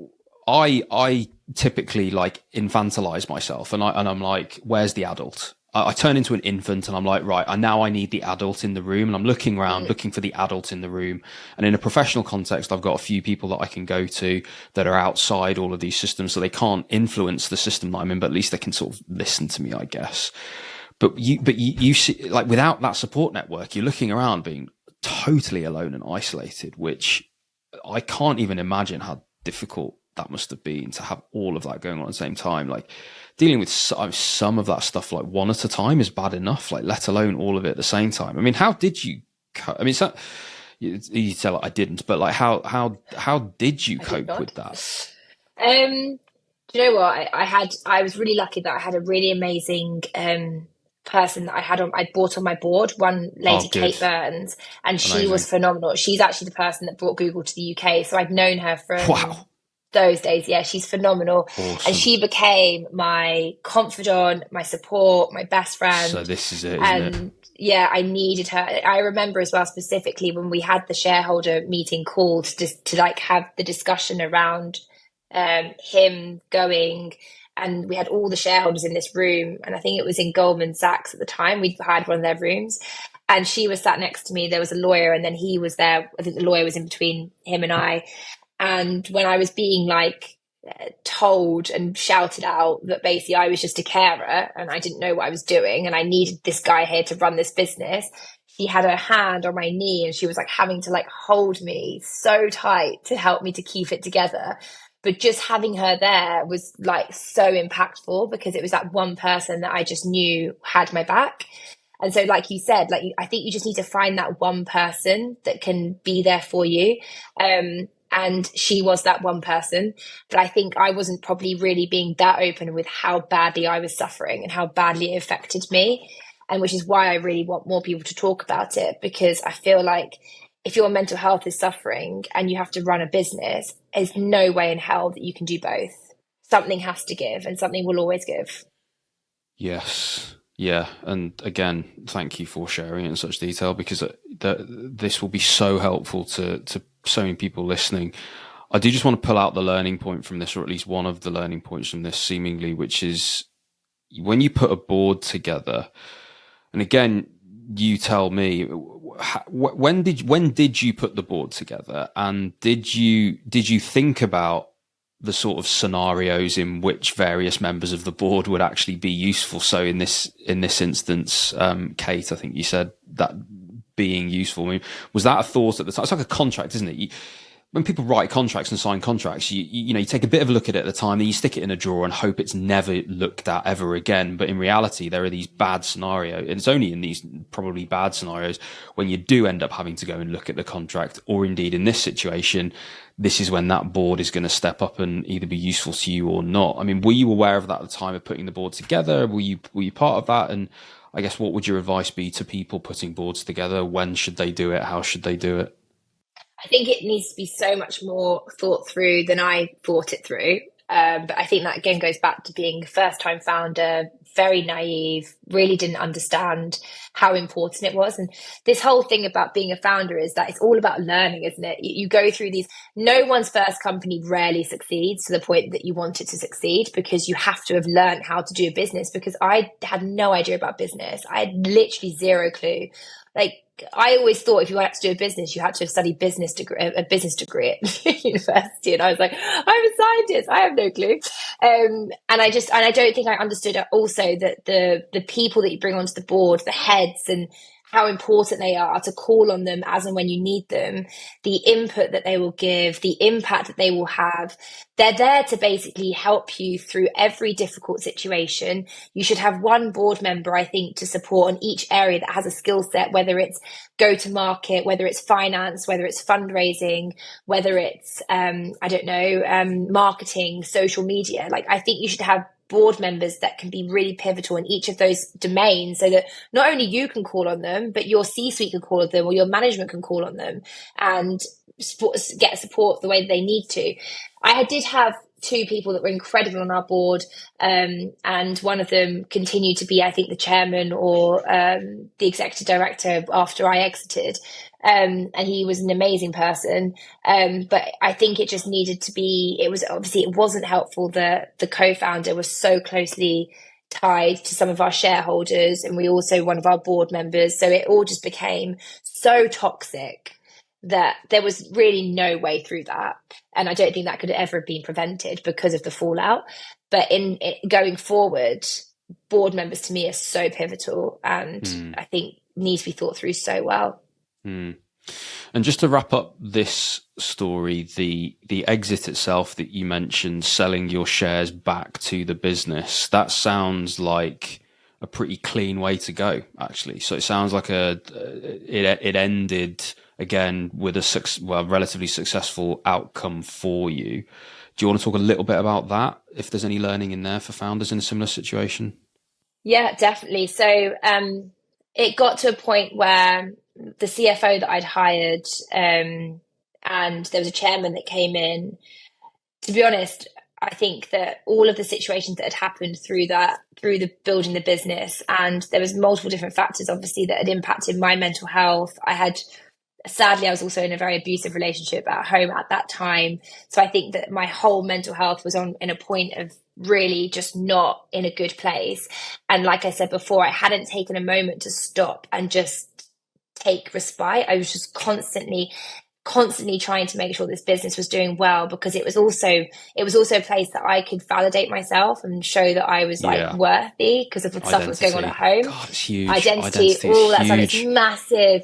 I typically like infantilize myself, and I'm like, where's the adult? I turn into an infant, and I'm like, right, I need the adult in the room, and I'm looking around, looking for the adult in the room. And in a professional context, I've got a few people that I can go to that are outside all of these systems, so they can't influence the system that I'm in, but at least they can sort of listen to me, I guess. But you see, like, without that support network, you're looking around being totally alone and isolated, which I can't even imagine how difficult that must have been to have all of that going on at the same time. Like dealing with some of that stuff, like one at a time is bad enough, like let alone all of it at the same time. I mean, how did you I mean, so you tell I didn't, but like how did you cope with that? Do you know what? I was really lucky that I had a really amazing person that I brought on my board, one lady, Kate Burns, and she was phenomenal. She's actually the person that brought Google to the UK. So I'd known her from those days. Yeah, she's phenomenal. Awesome. And she became my confidant, my support, my best friend. So this is it, isn't it? Yeah, I needed her. I remember as well specifically when we had the shareholder meeting called to like have the discussion around him going, and we had all the shareholders in this room, and I think it was in Goldman Sachs at the time. We'd hired one of their rooms, and she was sat next to me. There was a lawyer, and then he was there. I think the lawyer was in between him and I. And when I was being like told and shouted out that basically I was just a carer and I didn't know what I was doing and I needed this guy here to run this business, she had her hand on my knee and she was like having to like hold me so tight to help me to keep it together. But just having her there was like so impactful because it was that one person that I just knew had my back. And so, like you said, like I think you just need to find that one person that can be there for you. And she was that one person. But I think I wasn't probably really being that open with how badly I was suffering and how badly it affected me. And which is why I really want more people to talk about it, because I feel like if your mental health is suffering and you have to run a business, there's no way in hell that you can do both. Something has to give and something will always give. Yes. Yeah. And again, thank you for sharing it in such detail, because this will be so helpful to so many people listening. I do just want to pull out the learning point from this, or at least one of the learning points from this seemingly, which is when you put a board together, and again, you tell me, when did you put the board together, and did you think about the sort of scenarios in which various members of the board would actually be useful? So in this instance, Kate, I think you said that being useful. I mean, was that a thought at the time? It's like a contract, isn't it? When people write contracts and sign contracts, you know, you take a bit of a look at it at the time, then you stick it in a drawer and hope it's never looked at ever again. But in reality, there are these bad scenarios. And it's only in these probably bad scenarios when you do end up having to go and look at the contract, or indeed in this situation, this is when that board is going to step up and either be useful to you or not. I mean, were you aware of that at the time of putting the board together? Were you part of that? And I guess what would your advice be to people putting boards together? When should they do it? How should they do it? I think it needs to be so much more thought through than I thought it through. But I think that again goes back to being a first-time founder, very naive, really didn't understand how important it was. And this whole thing about being a founder is that it's all about learning, isn't it? You go through these, no one's first company rarely succeeds to the point that you want it to succeed, because you have to have learned how to do a business, because I had no idea about business. I had literally zero clue. Like, I always thought if you wanted to do a business, you had to have studied a business degree at university. And I was like, I'm a scientist. I have no clue. And I don't think I understood also that the people that you bring onto the board, the heads, and how important they are to call on them as and when you need them, the input that they will give, the impact that they will have. They're there to basically help you through every difficult situation. You should have one board member, I think, to support on each area that has a skill set, whether it's go to market, whether it's finance, whether it's fundraising, whether it's, marketing, social media. Like, I think you should have board members that can be really pivotal in each of those domains, so that not only you can call on them, but your C-suite can call on them, or your management can call on them and get support the way that they need to. I did have two people that were incredible on our board, and one of them continued to be, I think, the chairman or the executive director after I exited. And he was an amazing person. But I think it just needed to be, it wasn't helpful that the co-founder was so closely tied to some of our shareholders, and we also one of our board members. So it all just became so toxic that there was really no way through that. And I don't think that could ever have been prevented because of the fallout. But in going forward, board members to me are so pivotal, and I think need to be thought through so well. And just to wrap up this story, the exit itself that you mentioned, selling your shares back to the business, that sounds like a pretty clean way to go, actually. So it sounds like it ended again with a relatively successful outcome for you. Do you want to talk a little bit about that, if there's any learning in there for founders in a similar situation? Yeah, definitely. So it got to a point where the CFO that I'd hired, and there was a chairman that came in. To be honest, I think that all of the situations that had happened through the building the business, and there was multiple different factors, obviously, that had impacted my mental health. Sadly, I was also in a very abusive relationship at home at that time. So I think that my whole mental health was in a point of really just not in a good place. And like I said before, I hadn't taken a moment to stop and just take respite. I was just constantly trying to make sure this business was doing well, because it was also a place that I could validate myself and show that I was worthy because of the stuff that was going on at home. God, it's huge. Identity, all that stuff. It's massive.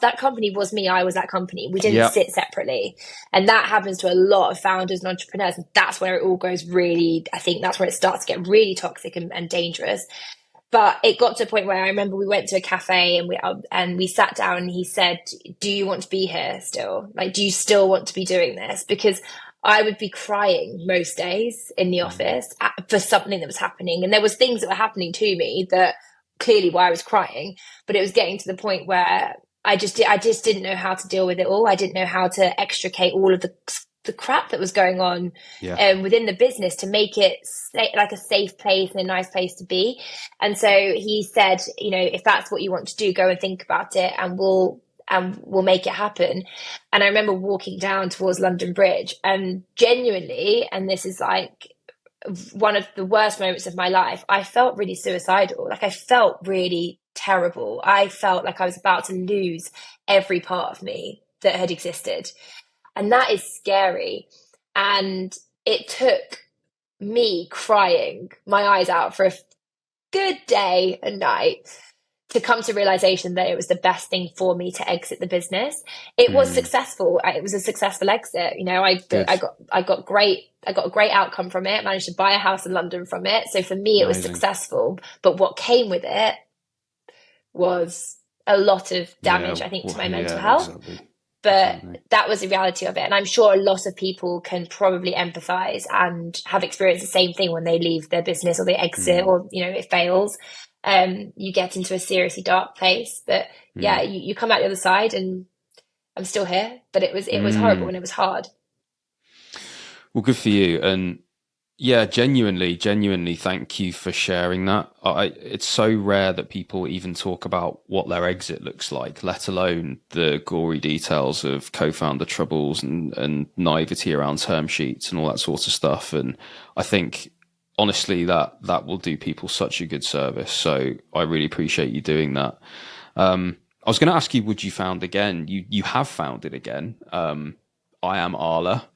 That company was me. I was that company. We didn't sit separately. And that happens to a lot of founders and entrepreneurs. And that's where it all goes really, I think that's where it starts to get really toxic and dangerous. But it got to a point where I remember we went to a cafe and we sat down, and he said, "Do you want to be here still? Like, do you still want to be doing this?" Because I would be crying most days in the office for something that was happening. And there was things that were happening to me that clearly why I was crying, but it was getting to the point where I just didn't know how to deal with it all. I didn't know how to extricate all of the crap that was going on within the business to make it like a safe place and a nice place to be. And so he said, if that's what you want to do, go and think about it, and we'll make it happen. And I remember walking down towards London Bridge, and genuinely, and this is like one of the worst moments of my life, I felt really suicidal. Like, I felt really terrible. I felt like I was about to lose every part of me that had existed. And that is scary. And it took me crying my eyes out for a good day and night to come to realization that it was the best thing for me to exit the business. It was successful. It was a successful exit. I got a great outcome from it. Managed to buy a house in London from it. So for me, it was successful. But what came with it was a lot of damage, I think, to my mental health. Exactly. But that was the reality of it. And I'm sure a lot of people can probably empathize and have experienced the same thing when they leave their business or they exit or, it fails. You get into a seriously dark place. But you come out the other side, and I'm still here. But it was horrible, and it was hard. Well, good for you. And yeah, genuinely, thank you for sharing that. It's so rare that people even talk about what their exit looks like, let alone the gory details of co-founder troubles and naivety around term sheets and all that sort of stuff. And I think, honestly, that will do people such a good service. So I really appreciate you doing that. I was going to ask you, would you found again? You have founded again. I am Arla.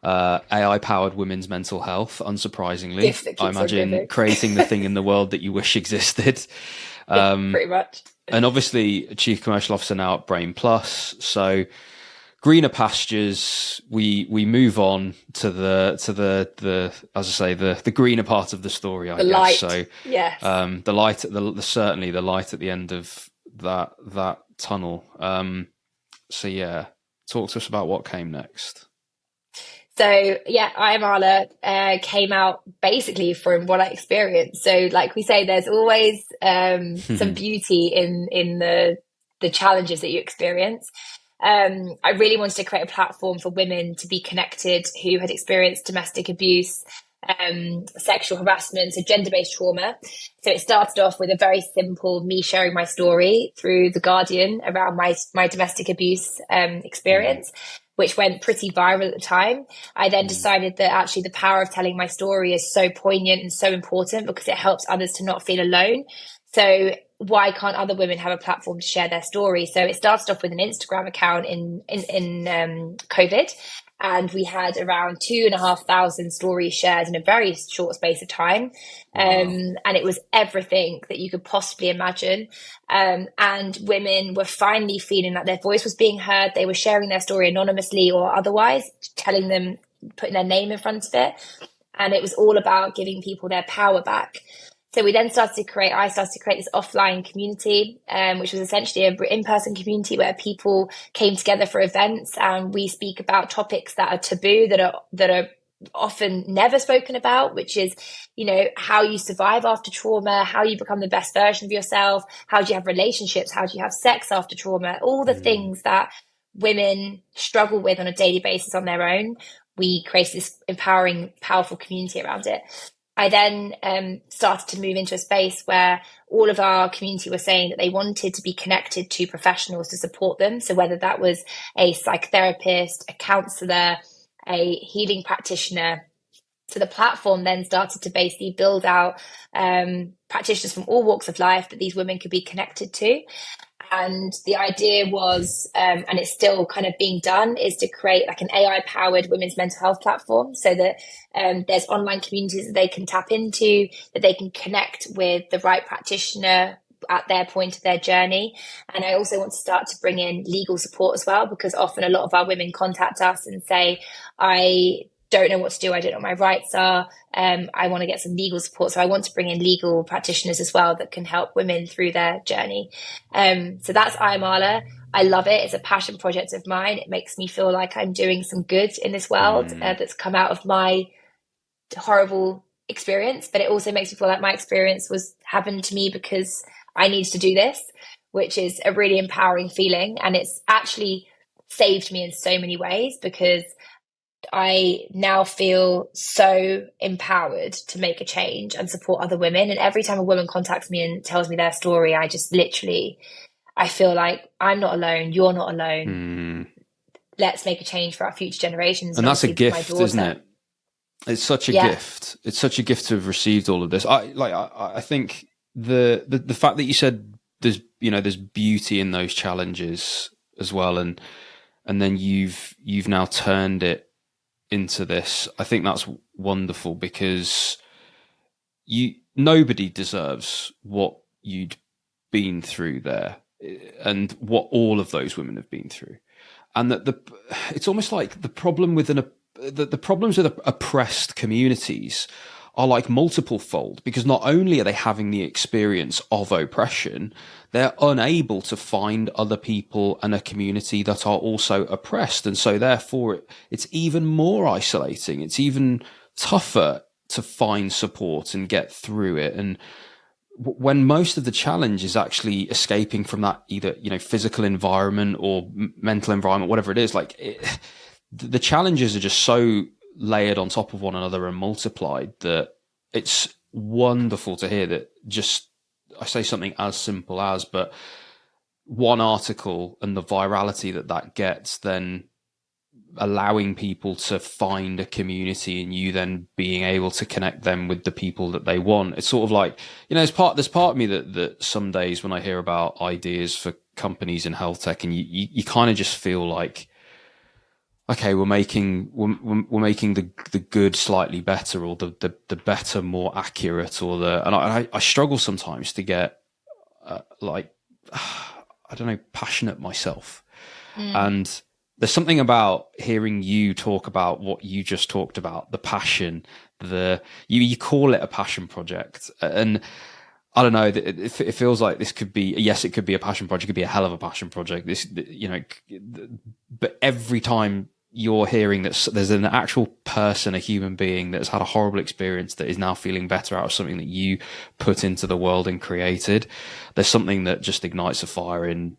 AI-powered women's mental health, unsurprisingly. I imagine creating the thing in the world that you wish existed. Pretty much. And obviously, Chief Commercial Officer now at Brain Plus. So, greener pastures. We move on to the as I say, the greener part of the story. I guess. Light. So, yes. The light, certainly the light at the end of that tunnel. So yeah, talk to us about what came next. So yeah, I Am Arla came out basically from what I experienced. So like we say, there's always some beauty in the challenges that you experience. I really wanted to create a platform for women to be connected who had experienced domestic abuse, sexual harassment, so gender-based trauma. So it started off with a very simple me sharing my story through The Guardian around my domestic abuse experience, which went pretty viral at the time. I then decided that actually the power of telling my story is so poignant and so important because it helps others to not feel alone. So why can't other women have a platform to share their story? So it started off with an Instagram account in COVID. and we had around 2,500 stories shared in a very short space of time. And it was everything that you could possibly imagine. And women were finally feeling that their voice was being heard. They were sharing their story anonymously or otherwise, telling them, putting their name in front of it. And it was all about giving people their power back. So we then started to create this offline community, which was essentially an in-person community where people came together for events, and we speak about topics that are taboo, that are often never spoken about, which is, how you survive after trauma, how you become the best version of yourself, how do you have relationships, how do you have sex after trauma, all the things that women struggle with on a daily basis on their own. We created this empowering, powerful community around it. I then started to move into a space where all of our community were saying that they wanted to be connected to professionals to support them. So whether that was a psychotherapist, a counsellor, a healing practitioner. So the platform then started to basically build out practitioners from all walks of life that these women could be connected to. And the idea was, and it's still kind of being done, is to create like an AI-powered women's mental health platform so that there's online communities that they can tap into, that they can connect with the right practitioner at their point of their journey. And I also want to start to bring in legal support as well, because often a lot of our women contact us and say, I don't know what to do. I don't know what my rights are. I want to get some legal support. So I want to bring in legal practitioners as well that can help women through their journey. So that's I'm Arla. I love it. It's a passion project of mine. It makes me feel like I'm doing some good in this world that's come out of my horrible experience. But it also makes me feel like my experience happened to me because I needed to do this, which is a really empowering feeling. And it's actually saved me in so many ways, because I now feel so empowered to make a change and support other women. And every time a woman contacts me and tells me their story, I just literally, I feel like I'm not alone. You're not alone. Let's make a change for our future generations. And that's a gift, isn't it? It's such a gift. It's such a gift to have received all of this. I think the fact that you said there's beauty in those challenges as well, and then you've now turned it into this. I think that's wonderful, because nobody deserves what you'd been through there and what all of those women have been through. And that it's almost like the problem with the problems with oppressed communities are like multiple fold, because not only are they having the experience of oppression, they're unable to find other people and a community that are also oppressed. And so therefore it's even more isolating. It's even tougher to find support and get through it. And when most of the challenge is actually escaping from that either, physical environment or mental environment, whatever it is, the challenges are just so layered on top of one another and multiplied that it's wonderful to hear that I say something as simple as, but one article and the virality that gets, then allowing people to find a community and you then being able to connect them with the people that they want. It's sort of like, there's part of me that some days when I hear about ideas for companies in health tech, and you kind of just feel like, okay, we're making the good slightly better, or the better more accurate, and I struggle sometimes to get passionate myself. And there's something about hearing you talk about what you just talked about, the passion, you call it a passion project, and I don't know, it feels like this could be, yes, it could be a passion project, it could be a hell of a passion project. But every time you're hearing that there's an actual person, a human being that's had a horrible experience that is now feeling better out of something that you put into the world and created, there's something that just ignites a fire in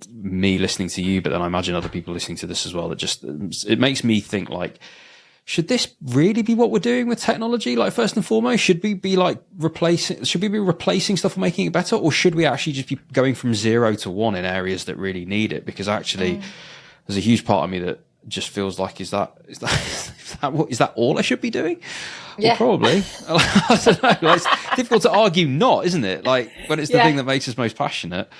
me listening to you, but then I imagine other people listening to this as well, it makes me think, like, should this really be what we're doing with technology? Like, first and foremost, should we be replacing stuff or making it better? Or should we actually just be going from 0 to 1 in areas that really need it? Because actually there's a huge part of me that just feels like, is that all I should be doing? Yeah. Well, probably. I don't know. It's difficult to argue not, isn't it? Like, when it's the thing that makes us most passionate.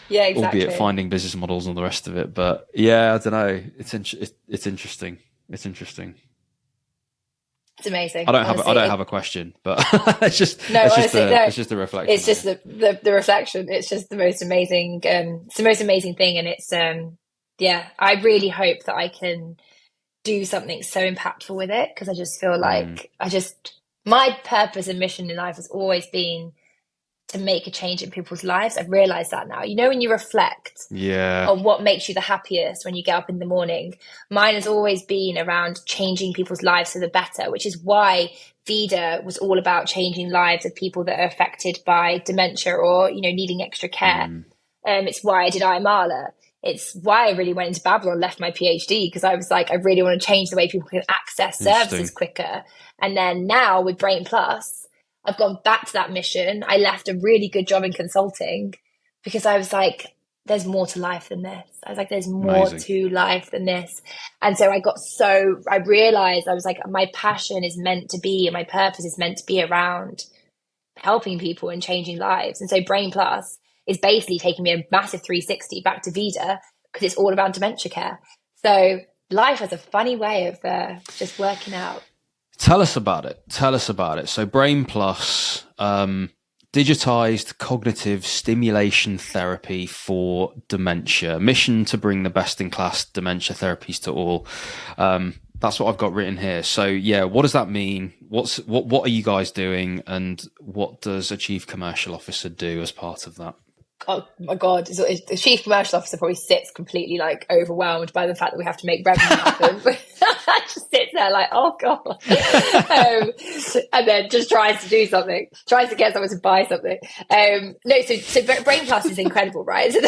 Yeah, exactly. Albeit finding business models and all the rest of it. But yeah, I don't know. It's interesting. It's interesting. It's amazing. I don't have a question, but it's just it's just the reflection. It's just the reflection. It's just the most amazing. It's the most amazing thing, and it's yeah. I really hope that I can do something so impactful with it, because I just feel like my purpose and mission in life has always been to make a change in people's lives. I've realized that now. You know, when you reflect on what makes you the happiest when you get up in the morning, mine has always been around changing people's lives for the better, which is why Vida was all about changing lives of people that are affected by dementia or, you know, needing extra care. It's why I did Arla. It's why I really went into Babylon, left my PhD, because I was like, I really want to change the way people can access services quicker. And then now with Brain Plus, I've gone back to that mission. I left a really good job in consulting because I was like, there's more to life than this. I was like, there's more to life than this. And so I realized, I was like, my passion is meant to be, and my purpose is meant to be around helping people and changing lives. And so Brain Plus is basically taking me a massive 360 back to Vida, because it's all about dementia care. So life has a funny way of just working out. Tell us about it. So Brain Plus, digitised cognitive stimulation therapy for dementia. Mission to bring the best-in-class dementia therapies to all. That's what I've got written here. So yeah, what does that mean? What are you guys doing, and what does a chief commercial officer do as part of that? Oh my God, the chief commercial officer probably sits completely like overwhelmed by the fact that we have to make revenue happen. Just sits there like, oh God. And then just tries to do something, tries to get someone to buy something. So Brain Plus is incredible, right? So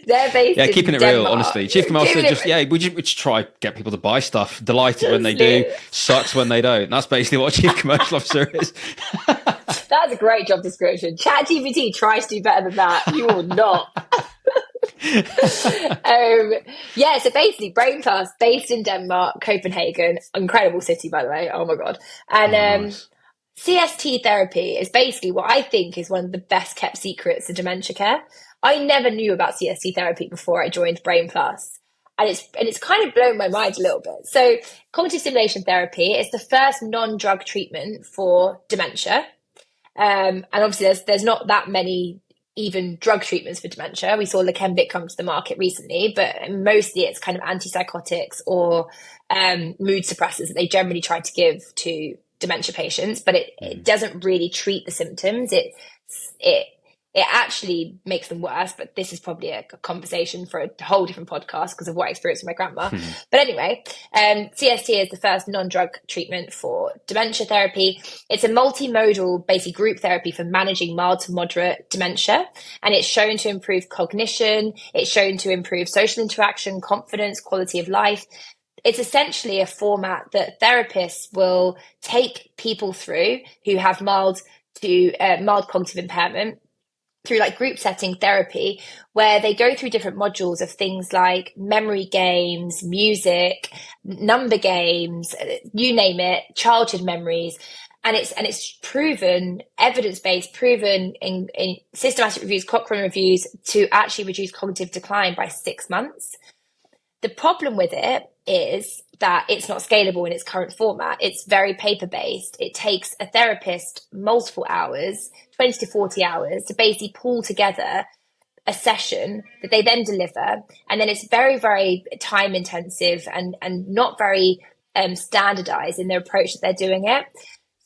they're based in keeping it Denmark. real, honestly. Chief commercial we just try get people to buy stuff. Delighted when they do, sucks when they don't. That's basically what a chief commercial officer is. That's a great job description. ChatGPT tries to do better than that. You will not. So basically Brain Plus, based in Denmark, Copenhagen, incredible city, by the way. Oh my God. And nice. CST therapy is basically what I think is one of the best kept secrets of dementia care. I never knew about CST therapy before I joined Brain Plus. And it's kind of blown my mind a little bit. So cognitive stimulation therapy is the first non-drug treatment for dementia. And obviously there's not that many even drug treatments for dementia. We saw Leqembi come to the market recently, but mostly it's kind of antipsychotics or mood suppressors that they generally try to give to dementia patients, but it doesn't really treat the symptoms. It actually makes them worse, but this is probably a conversation for a whole different podcast because of what I experienced with my grandma. But anyway, CST is the first non-drug treatment for dementia therapy. It's a multimodal, basically group therapy for managing mild to moderate dementia. And it's shown to improve cognition. It's shown to improve social interaction, confidence, quality of life. It's essentially a format that therapists will take people through who have mild cognitive impairment, through like group setting therapy, where they go through different modules of things like memory games, music, number games, you name it, childhood memories. And it's proven, evidence-based, proven in systematic reviews, Cochrane reviews, to actually reduce cognitive decline by 6 months. The problem with it is that it's not scalable in its current format. It's very paper-based. It takes a therapist multiple hours, 20 to 40 hours, to basically pull together a session that they then deliver. And then it's very, very time-intensive and not very standardized in their approach that they're doing it.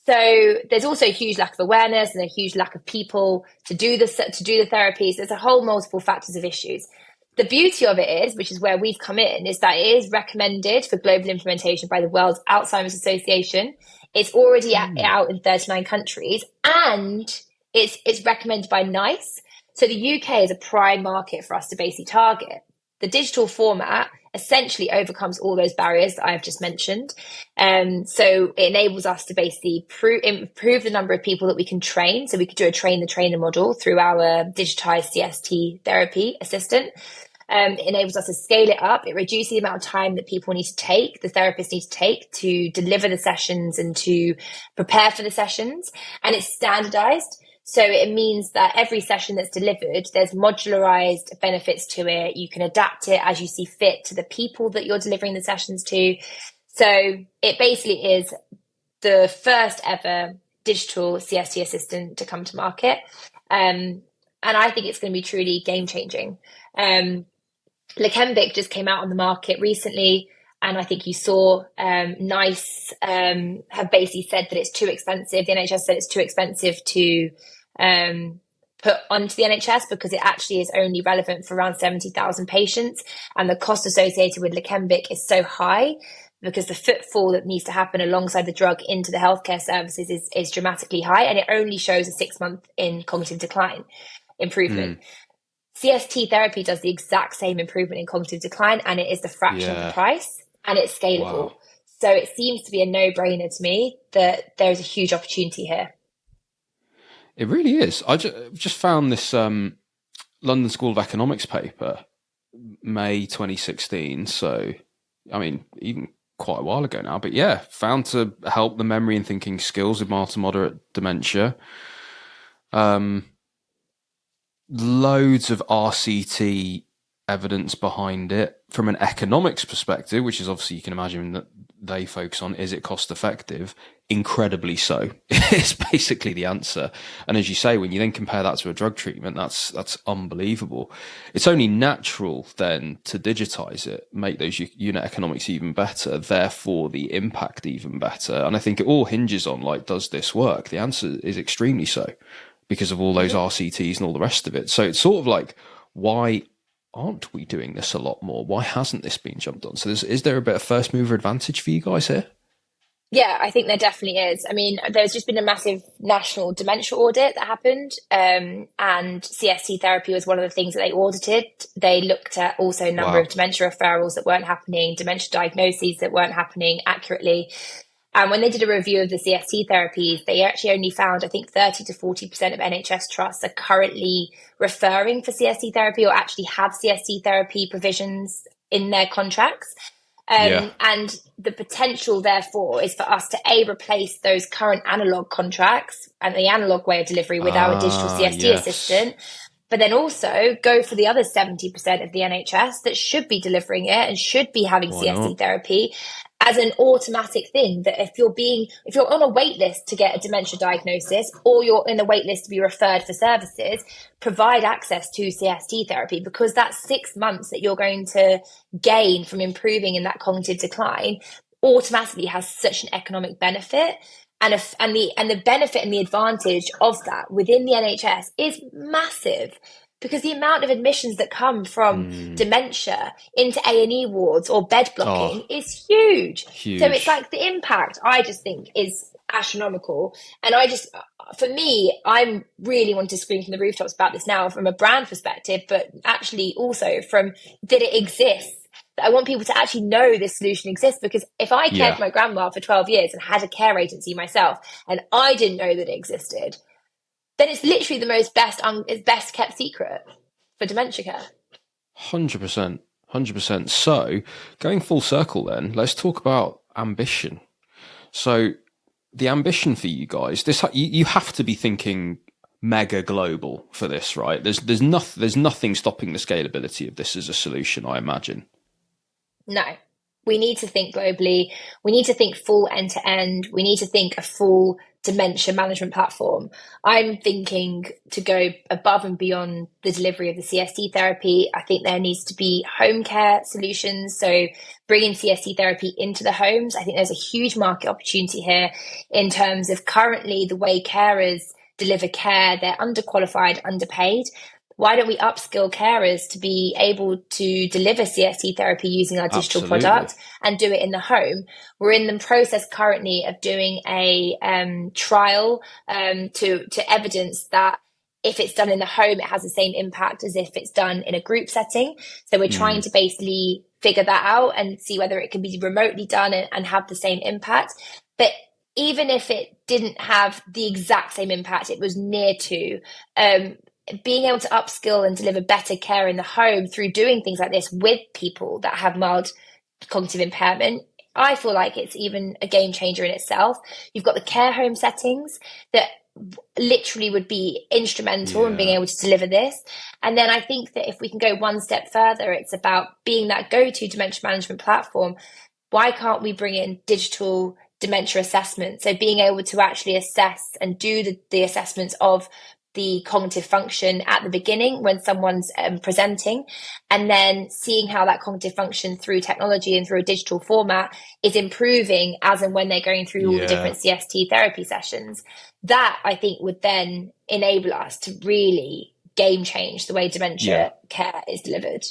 So there's also a huge lack of awareness and a huge lack of people to do the therapies. There's a whole multiple factors of issues. The beauty of it is, which is where we've come in, is that it is recommended for global implementation by the World Alzheimer's Association. It's already out in 39 countries, and it's recommended by NICE. So the UK is a prime market for us to basically target. The digital format essentially overcomes all those barriers that I've just mentioned. So it enables us to basically improve the number of people that we can train. So we could do a train the trainer model through our digitized CST therapy assistant. It enables us to scale it up. It reduces the amount of time that people need to take, the therapists need to take to deliver the sessions and to prepare for the sessions. And it's standardized. So it means that every session that's delivered, there's modularized benefits to it. You can adapt it as you see fit to the people that you're delivering the sessions to. So it basically is the first ever digital CST assistant to come to market. And I think it's going to be truly game changing. Leqembi just came out on the market recently, and I think you saw NICE have basically said that it's too expensive. The NHS said it's too expensive to put onto the NHS because it actually is only relevant for around 70,000 patients. And the cost associated with Leqembi is so high because the footfall that needs to happen alongside the drug into the healthcare services is dramatically high. And it only shows a 6-month in cognitive decline improvement. CST therapy does the exact same improvement in cognitive decline, and it is the fraction of the price, and it's scalable. Wow. So it seems to be a no-brainer to me that there's a huge opportunity here. It really is. I just found this London School of Economics paper, May 2016. So, I mean, even quite a while ago now. But yeah, found to help the memory and thinking skills with mild to moderate dementia. Loads of RCT evidence behind it from an economics perspective, which is obviously, you can imagine that they focus on, is it cost effective? Incredibly so. It's basically the answer. And as you say, when you then compare that to a drug treatment, that's unbelievable. It's only natural then to digitize it, make those unit economics even better, therefore the impact even better. And I think it all hinges on, like, does this work? The answer is extremely so, because of all those RCTs and all the rest of it. So it's sort of like, why aren't we doing this a lot more? Why hasn't this been jumped on? So is there a bit of first mover advantage for you guys here? Yeah, I think there definitely is. I mean, there's just been a massive national dementia audit that happened, and CST therapy was one of the things that they audited. They looked at also a number of dementia referrals that weren't happening, dementia diagnoses that weren't happening accurately. And when they did a review of the CST therapies, they actually only found, I think, 30 to 40% of NHS trusts are currently referring for CST therapy or actually have CST therapy provisions in their contracts. And the potential, therefore, is for us to replace those current analog contracts and the analog way of delivery with our digital CST assistant, but then also go for the other 70% of the NHS that should be delivering it and should be having CST therapy as an automatic thing, that if you're on a wait list to get a dementia diagnosis or you're in a wait list to be referred for services, provide access to CST therapy, because that 6 months that you're going to gain from improving in that cognitive decline automatically has such an economic benefit. And the benefit and the advantage of that within the NHS is massive, because the amount of admissions that come from dementia into A&E wards or bed blocking is huge. So it's like the impact, I just think, is astronomical. And for me, I'm really wanting to scream from the rooftops about this now from a brand perspective, but actually also from that it exists. I want people to actually know this solution exists, because if I cared for my grandma for 12 years and had a care agency myself and I didn't know that it existed, then it's literally the best kept secret for dementia care. 100%. So going full circle then, let's talk about ambition. So the ambition for you guys, you have to be thinking mega global for this, right? There's nothing stopping the scalability of this as a solution, I imagine. No, we need to think globally. We need to think full end to end. We need to think a full dementia management platform. I'm thinking to go above and beyond the delivery of the CST therapy. I think there needs to be home care solutions. So bringing CST therapy into the homes. I think there's a huge market opportunity here in terms of currently the way carers deliver care. They're underqualified, underpaid. Why don't we upskill carers to be able to deliver CST therapy using our digital product and do it in the home? We're in the process currently of doing a trial to evidence that if it's done in the home, it has the same impact as if it's done in a group setting. So we're trying to basically figure that out and see whether it can be remotely done and have the same impact. But even if it didn't have the exact same impact, it was near to, being able to upskill and deliver better care in the home through doing things like this with people that have mild cognitive impairment, I feel like it's even a game changer in itself. You've got the care home settings that literally would be instrumental in being Yeah. able to deliver this. And then I think that if we can go one step further, it's about being that go-to dementia management platform. Why can't we bring in digital dementia assessment? So being able to actually assess and do the assessments of the cognitive function at the beginning when someone's presenting, and then seeing how that cognitive function through technology and through a digital format is improving as and when they're going through all the different CST therapy sessions. That I think would then enable us to really game change the way dementia care is delivered.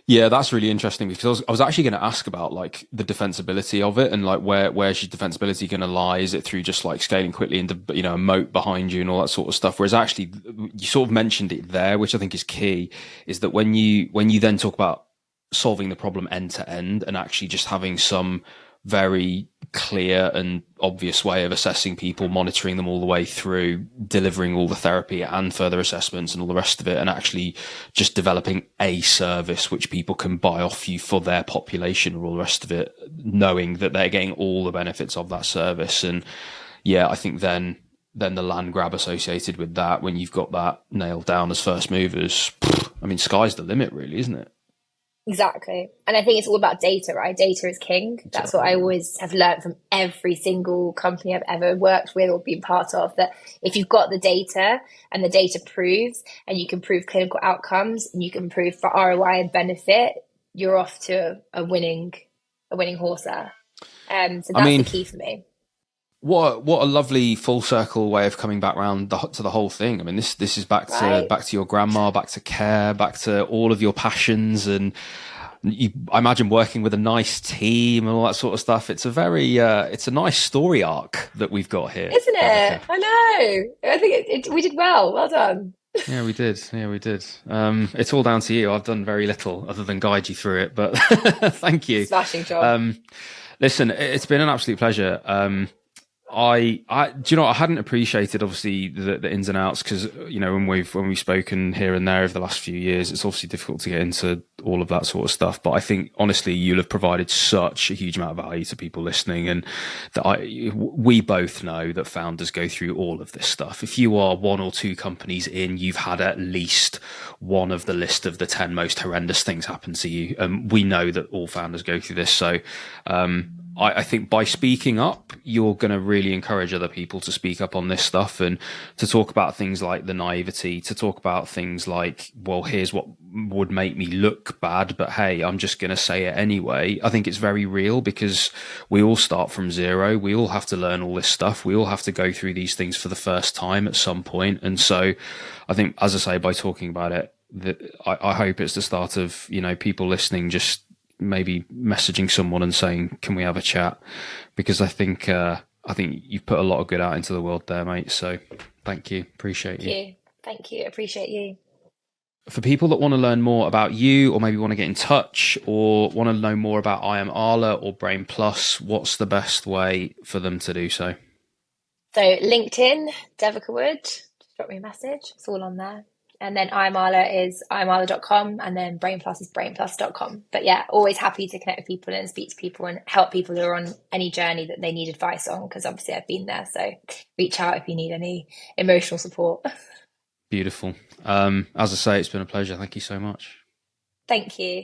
Yeah, that's really interesting, because I was actually going to ask about like the defensibility of it, and like where's your defensibility going to lie? Is it through just like scaling quickly into, you know, a moat behind you and all that sort of stuff? Whereas actually you sort of mentioned it there, which I think is key, is that when you then talk about solving the problem end to end and actually just having some very clear and obvious way of assessing people, monitoring them all the way through, delivering all the therapy and further assessments and all the rest of it, and actually just developing a service which people can buy off you for their population or all the rest of it, knowing that they're getting all the benefits of that service. And yeah, I think then the land grab associated with that, when you've got that nailed down as first movers, I mean, sky's the limit really, isn't it? Exactly. And I think it's all about data, right? Data is king. That's what I always have learned from every single company I've ever worked with or been part of, that if you've got the data and the data proves, and you can prove clinical outcomes and you can prove for ROI and benefit, you're off to a winning horse there. So that's the key for me. What a lovely full circle way of coming back around to the whole thing. I mean, this is back to your grandma, back to care, back to all of your passions, and I imagine working with a nice team and all that sort of stuff. It's a very it's a nice story arc that we've got here, isn't it? I know. I think we did well. Well done. Yeah, we did. It's all down to you. I've done very little other than guide you through it, but thank you. Smashing job. Listen, it's been an absolute pleasure. I do you know, I hadn't appreciated obviously the ins and outs, because you know, when we've spoken here and there over the last few years, it's obviously difficult to get into all of that sort of stuff. But I think honestly, you'll have provided such a huge amount of value to people listening, and that we both know that founders go through all of this stuff. If you are one or two companies in, you've had at least one of the list of the 10 most horrendous things happen to you. We know that all founders go through this, so I think by speaking up, you're going to really encourage other people to speak up on this stuff, and to talk about things like the naivety, to talk about things like, well, here's what would make me look bad, but hey, I'm just going to say it anyway. I think it's very real, because we all start from zero. We all have to learn all this stuff. We all have to go through these things for the first time at some point. And so I think, as I say, by talking about it, I hope it's the start of, you know, people listening just maybe messaging someone and saying, can we have a chat? Because I think you've put a lot of good out into the world there, mate. So thank you. Appreciate you. Thank you. Appreciate you. For people that want to learn more about you, or maybe want to get in touch, or want to know more about I Am Arla or Brain Plus, what's the best way for them to do so? So LinkedIn, Devika Wood, just drop me a message. It's all on there. And then I'm Arla is imarla.com, and then Brain Plus is brainplus.com. But yeah, always happy to connect with people and speak to people and help people who are on any journey that they need advice on, because obviously I've been there. So reach out if you need any emotional support. Beautiful. As I say, it's been a pleasure. Thank you so much. Thank you.